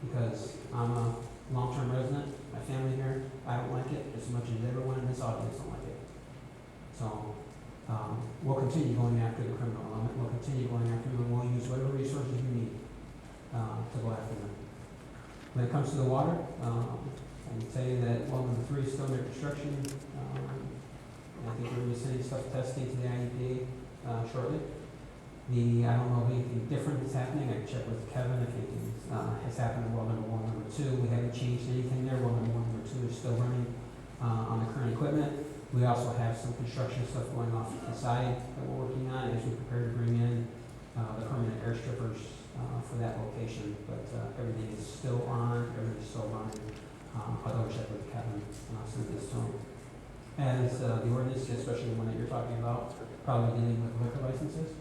Because I'm a long-term resident. My family here, I don't like it as much as everyone in this audience don't like it. So. We'll continue going after the criminal element. We'll continue going after them, and we'll use whatever resources we need to go after them. When it comes to the water, I can tell you that one of the three is still under construction. I think we're going to be sending stuff testing to the IEPA shortly. I don't know if anything different is happening. I can check with Kevin if anything has happened in well number 1, number 2. We haven't changed anything there. Well number 1, number 2 is still running on the current equipment. We also have some construction stuff going off to the side that we're working on as we prepare to bring in the permanent air strippers for that location. But everything is still on, everything is still running. I'll double check with Kevin and I'll send this to him. As the ordinance, especially the one that you're talking about, probably dealing with liquor licenses.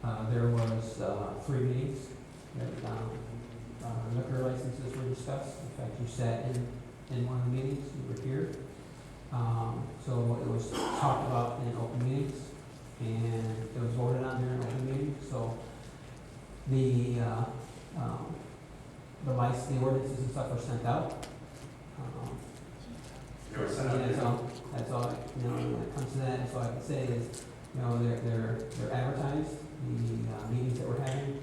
There was 3 meetings that liquor licenses were discussed. In fact, you sat in one of the meetings, you were here. So it was talked about in open meetings, and it was voted on during open meetings. So the license the ordinances and stuff are sent out. They were sent out. That's all, when it comes to that, that's all I can say is, they're advertised, the meetings that we're having.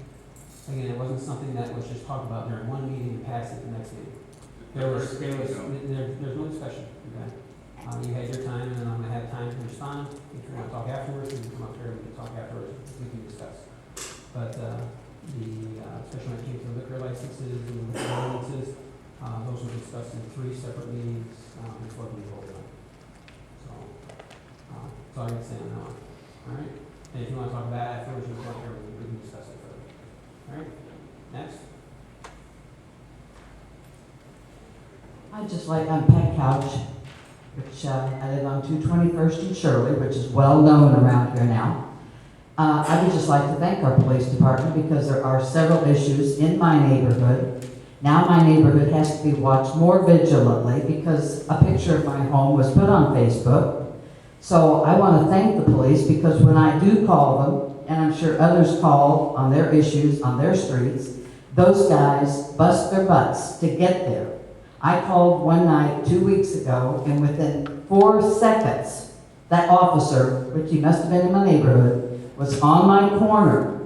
Again, it wasn't something that was just talked about during one meeting and passed at the next meeting. There's no discussion, okay? You had your time, and then I'm gonna have time to respond. If you wanna talk afterwards, you can come up here, we can talk afterwards, we can discuss. But, especially when it came to liquor licenses and ordinances, those were discussed in 3 separate meetings, before we voted on. So, that's all I can say on that one. All right? And if you wanna talk about it afterwards, you can come up here, we can discuss it further. All right? Next? I'd just like on Pet Couch, which I live on 221st and Shirley, which is well known around here now. I would just like to thank our police department because there are several issues in my neighborhood. Now my neighborhood has to be watched more vigilantly because a picture of my home was put on Facebook. So I want to thank the police because when I do call them, and I'm sure others call on their issues on their streets, those guys bust their butts to get there. I called one night 2 weeks ago, and within 4 seconds, that officer, which he must have been in my neighborhood, was on my corner,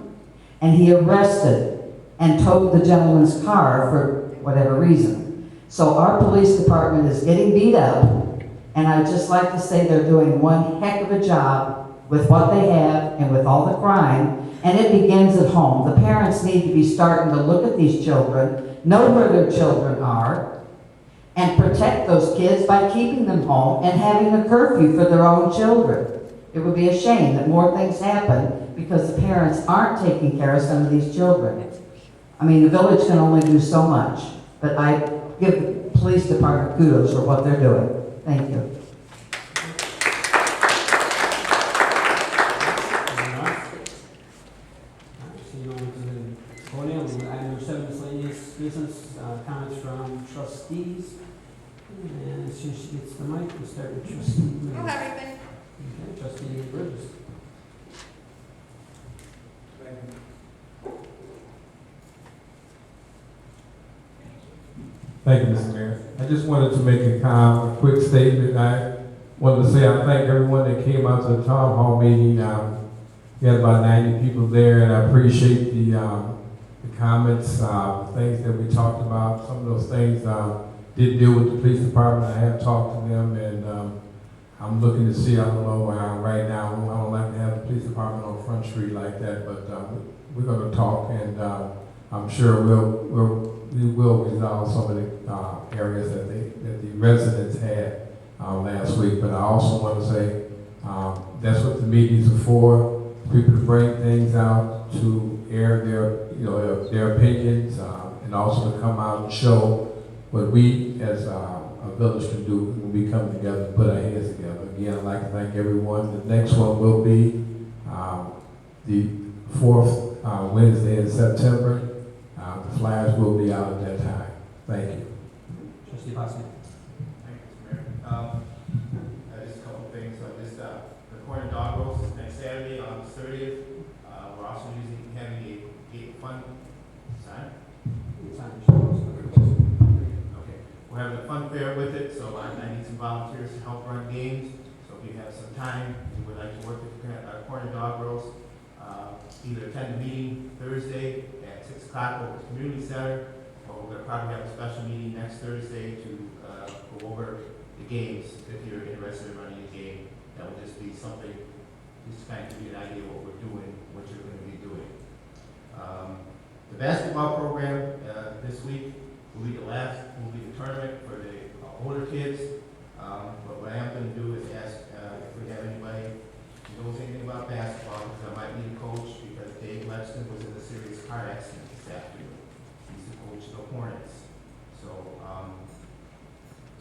and he arrested and towed the gentleman's car for whatever reason. So our police department is getting beat up, and I'd just like to say they're doing one heck of a job with what they have and with all the crime, and it begins at home. The parents need to be starting to look at these children, know where their children are, and protect those kids by keeping them home and having a curfew for their own children. It would be a shame that more things happen because the parents aren't taking care of some of these children. I mean, the village can only do so much, but I give the police department kudos for what they're doing. Thank you. Item number 7, miscellaneous business, comments from trustees. And as soon as she gets the mic, we'll start with trustee. You don't have anything? Okay, trustee Burgess. Thank you, Mr. Mayor. I just wanted to make a quick statement. I wanted to say I thank everyone that came out to the town hall meeting. We had about 90 people there, and I appreciate the comments, things that we talked about. Some of those things did deal with the police department. I have talked to them, and I'm looking to see, I don't know, right now, I don't like to have the police department on Front Street like that, but we're going to talk, and I'm sure we will resolve some of the areas that the residents had last week. But I also want to say that's what the meetings are for, people to bring things out, to air their opinions, and also to come out and show what we as a village can do when we come together and put our heads together. Again, I'd like to thank everyone. The next one will be the 4th Wednesday in September. The flyers will be out at that time. Thank you. Trustee Boston. Thank you, Mr. Mayor. Just a couple of things. The corn and dog roast is next Saturday on the 30th. We're also having a gate fund sign. Okay. We're having a fun fair with it, so I need some volunteers to help run games. So if you have some time, we would like to work with our corn and dog roast. Either attend the meeting Thursday at 6 o'clock over at the community center, or we're going to probably have a special meeting next Thursday to go over the games. If you're interested in running a game, that will just be something, just to kind of give you an idea of what we're doing, what you're going to be doing. The basketball program this week will be the tournament for the older kids. But what I am going to do is ask if we have anybody who knows anything about basketball, because I might need a coach, because Dave Lexton was in a serious car accident this afternoon. He's the coach of the Hornets. So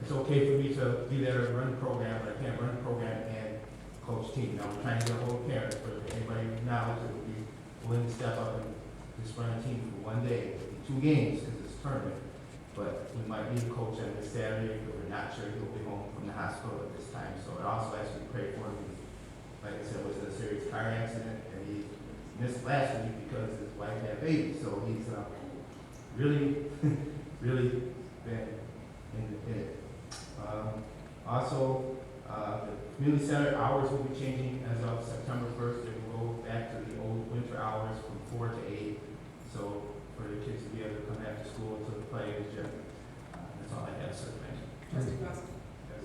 it's okay for me to be there and run the program, but I can't run the program and coach team. Now we're trying to get a hold of parents, but if anybody with knowledge that would be willing to step up and just run a team for one day, it'll be 2 games because it's a tournament. But we might need a coach on this Saturday, because we're not sure he'll be home from the hospital at this time. So I also ask you to pray for him. Like I said, was in a serious car accident, and he missed last week because his wife had a baby. So he's really really been in it. Also, the community center hours will be changing as of September 1st. They will go back to the old winter hours from 4 to 8. So for the kids to be able to come after school to play in the gym. That's all I have, sir. Thank you. Trustee Costa,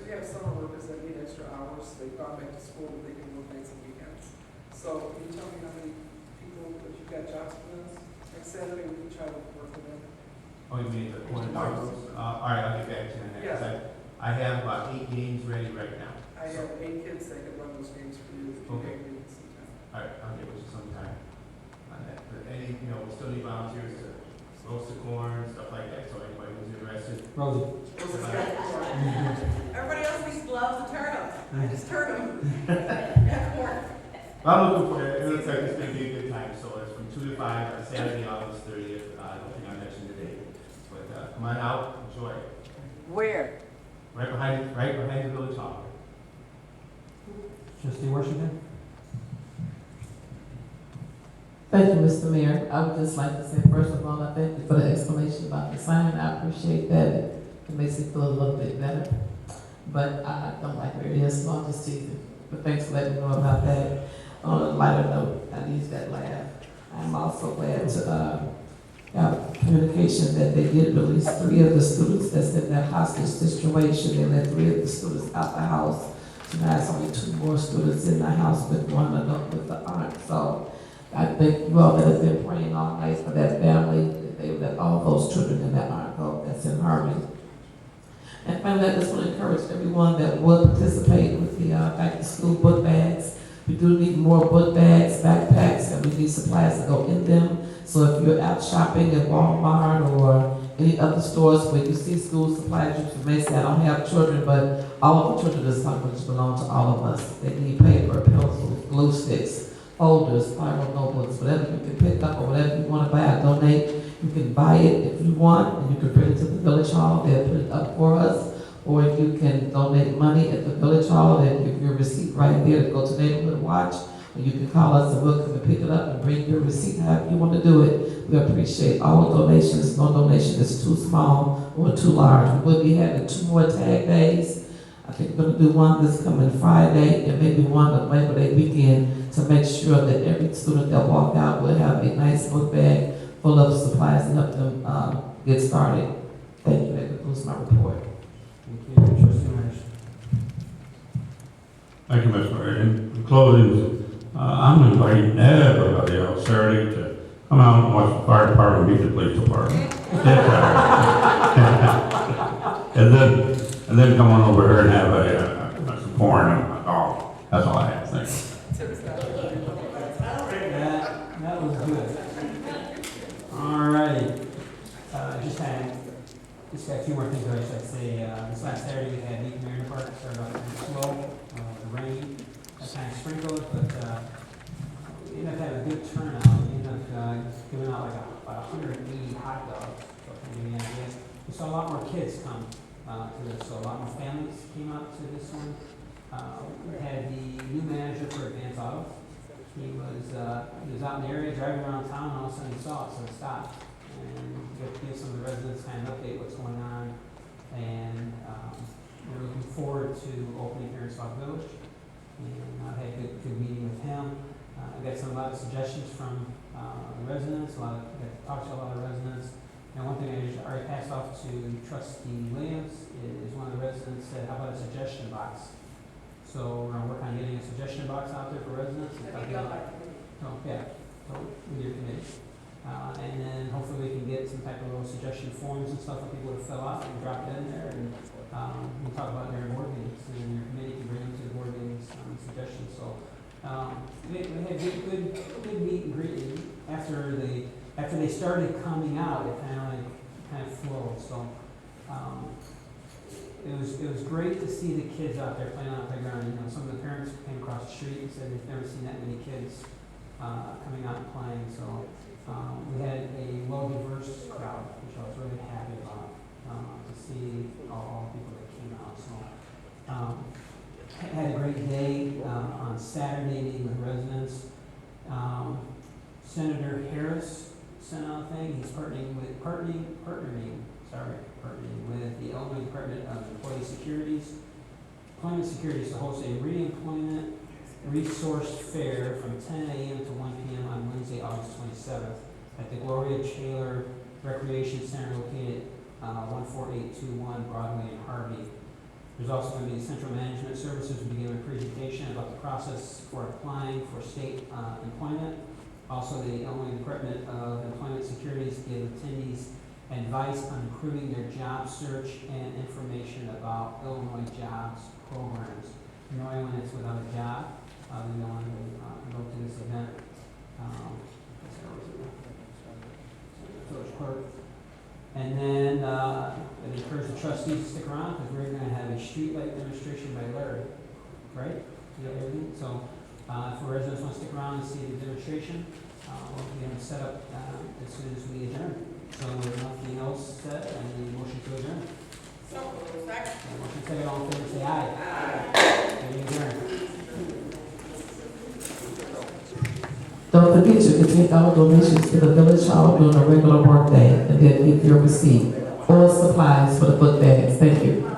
we have summer workers that need extra hours, they've gone back to school, but they can work nights and weekends. So can you tell me how many people that you've got jobs for this? Next Saturday, we can try to work with them. Oh, you mean the quarter hours? All right, I'll get back to you on that. 'Cause I have about 8 games ready right now. I have 8 kids that can run those games for you. If you Okay. need me sometime. All right, I'll get with you sometime on that. But any, we still need volunteers to roast the corn, stuff like that, so anybody who's interested. Rosie. Everybody else needs gloves and turn them. I just turn them. I'm looking for it. It looks like it's gonna be a good time, so it's from 2 to 5 on Saturday, August 30th. I don't think I mentioned the date, but come on out, enjoy it. Where? Right behind the village hall. Trustee Washington? Thank you, Mr. Mayor. I would just like to say, first of all, I thank you for the explanation about the sign. I appreciate that. It makes me feel a little bit better. But I don't like where it is, so I'm just teasing. But thanks for letting me know about that. On a lighter note, I need that laugh. I'm also glad to have communication that they did release 3 of the students that's in that hostage situation. They let 3 of the students out the house. So now it's only 2 more students in the house with one adult with the aunt. So I thank you all that have been praying all night for that family, that they let all those children in that aunt go. That's in harmony. And finally, I just want to encourage everyone that will participate with the back to school book bags. We do need more book bags, backpacks, and we need supplies to go in them. So if you're out shopping at Walmart or any other stores where you see school supplies, you may say, I don't have children, but all of the children is something which belong to all of us. They need paper, pencils, glue sticks, folders, spiral notebooks, whatever you can pick up or whatever you want to buy or donate. You can buy it if you want, and you can bring it to the village hall. They'll put it up for us. Or if you can donate money at the village hall, they'll give you a receipt right there to go to Neighborhood Watch. Or you can call us and we'll come and pick it up and bring your receipt however you want to do it. We appreciate all donations. No donation is too small or too large. We will be having 2 more tag days. I think we're going to do one this coming Friday and maybe one on Labor Day weekend to make sure that every student that walk out will have a nice book bag full of supplies to help them get started. Thank you. That concludes my report. Thank you. Trustee Myers? Thank you, Mr. Mayor. In closing, I'm inviting everybody else Saturday to come out and watch the fire department beat the police department. and then come on over here and have some corn and a dog. That's all I have. Thank you. That was good. All right. Just got a few more things that I should say. This last Saturday we had Meet Mariner Park. Started off kind of slow. The rain kind of sprinkled, but we ended up having a good turnout. We ended up giving out like about 180 hot dogs. So to give you an idea. We saw a lot more kids come to this, so a lot more families came out to this one. We had the new manager for Advance Auto. He was out in the area driving around town, and all of a sudden he saw it, so he stopped. And give some of the residents kind of an update what's going on. And we're looking forward to opening here in Sauk Village. And I've had a good meeting with him. I got a lot of suggestions from the residents. I got to talk to a lot of residents. And one thing I already passed off to Trustee Williams is one of the residents said, how about a suggestion box? So we're going to work on getting a suggestion box out there for residents. So, yeah, so with your committee. And then hopefully we can get some type of little suggestion forms and stuff for people to fill out and drop it in there. And we'll talk about their board meetings. And your committee can bring them to the board meetings suggestions. So we had good meet and greet. After they started coming out, it kind of flowed. So it was great to see the kids out there playing on the playground. You know, some of the parents came across the street and said they've never seen that many kids coming out and playing. So we had a well-diverse crowd, which I was really happy about to see all the people that came out. So had a great day on Saturday meeting with residents. Senator Harris sent out a thing. He's partnering with the Illinois Department of Employee Securities. Employment Securities to host a reemployment resource fair from 10 a.m. to 1 p.m. on Wednesday, August 27th at the Gloria Taylor Recreation Center located 14821 Broadway in Harvey. There's also going to be Central Management Services will begin a presentation about the process for applying for state employment. Also, the Illinois Department of Employment Securities give attendees advice on improving their job search and information about Illinois jobs programs. You know anyone that's without a job, they want to go to this event. Village clerk. And then I encourage the trustees to stick around because we're going to have a streetlight demonstration by Larry, right? You know everything? So if the residents want to stick around and see the demonstration, we'll get them set up as soon as we adjourn. So with nothing else said, I need a motion to adjourn. So, second. Motion second, all in favor, say aye. Aye. Meeting adjourned. Don't forget you can take our donations to the village hall during a regular work day and then give your receipt or supplies for the book bags. Thank you.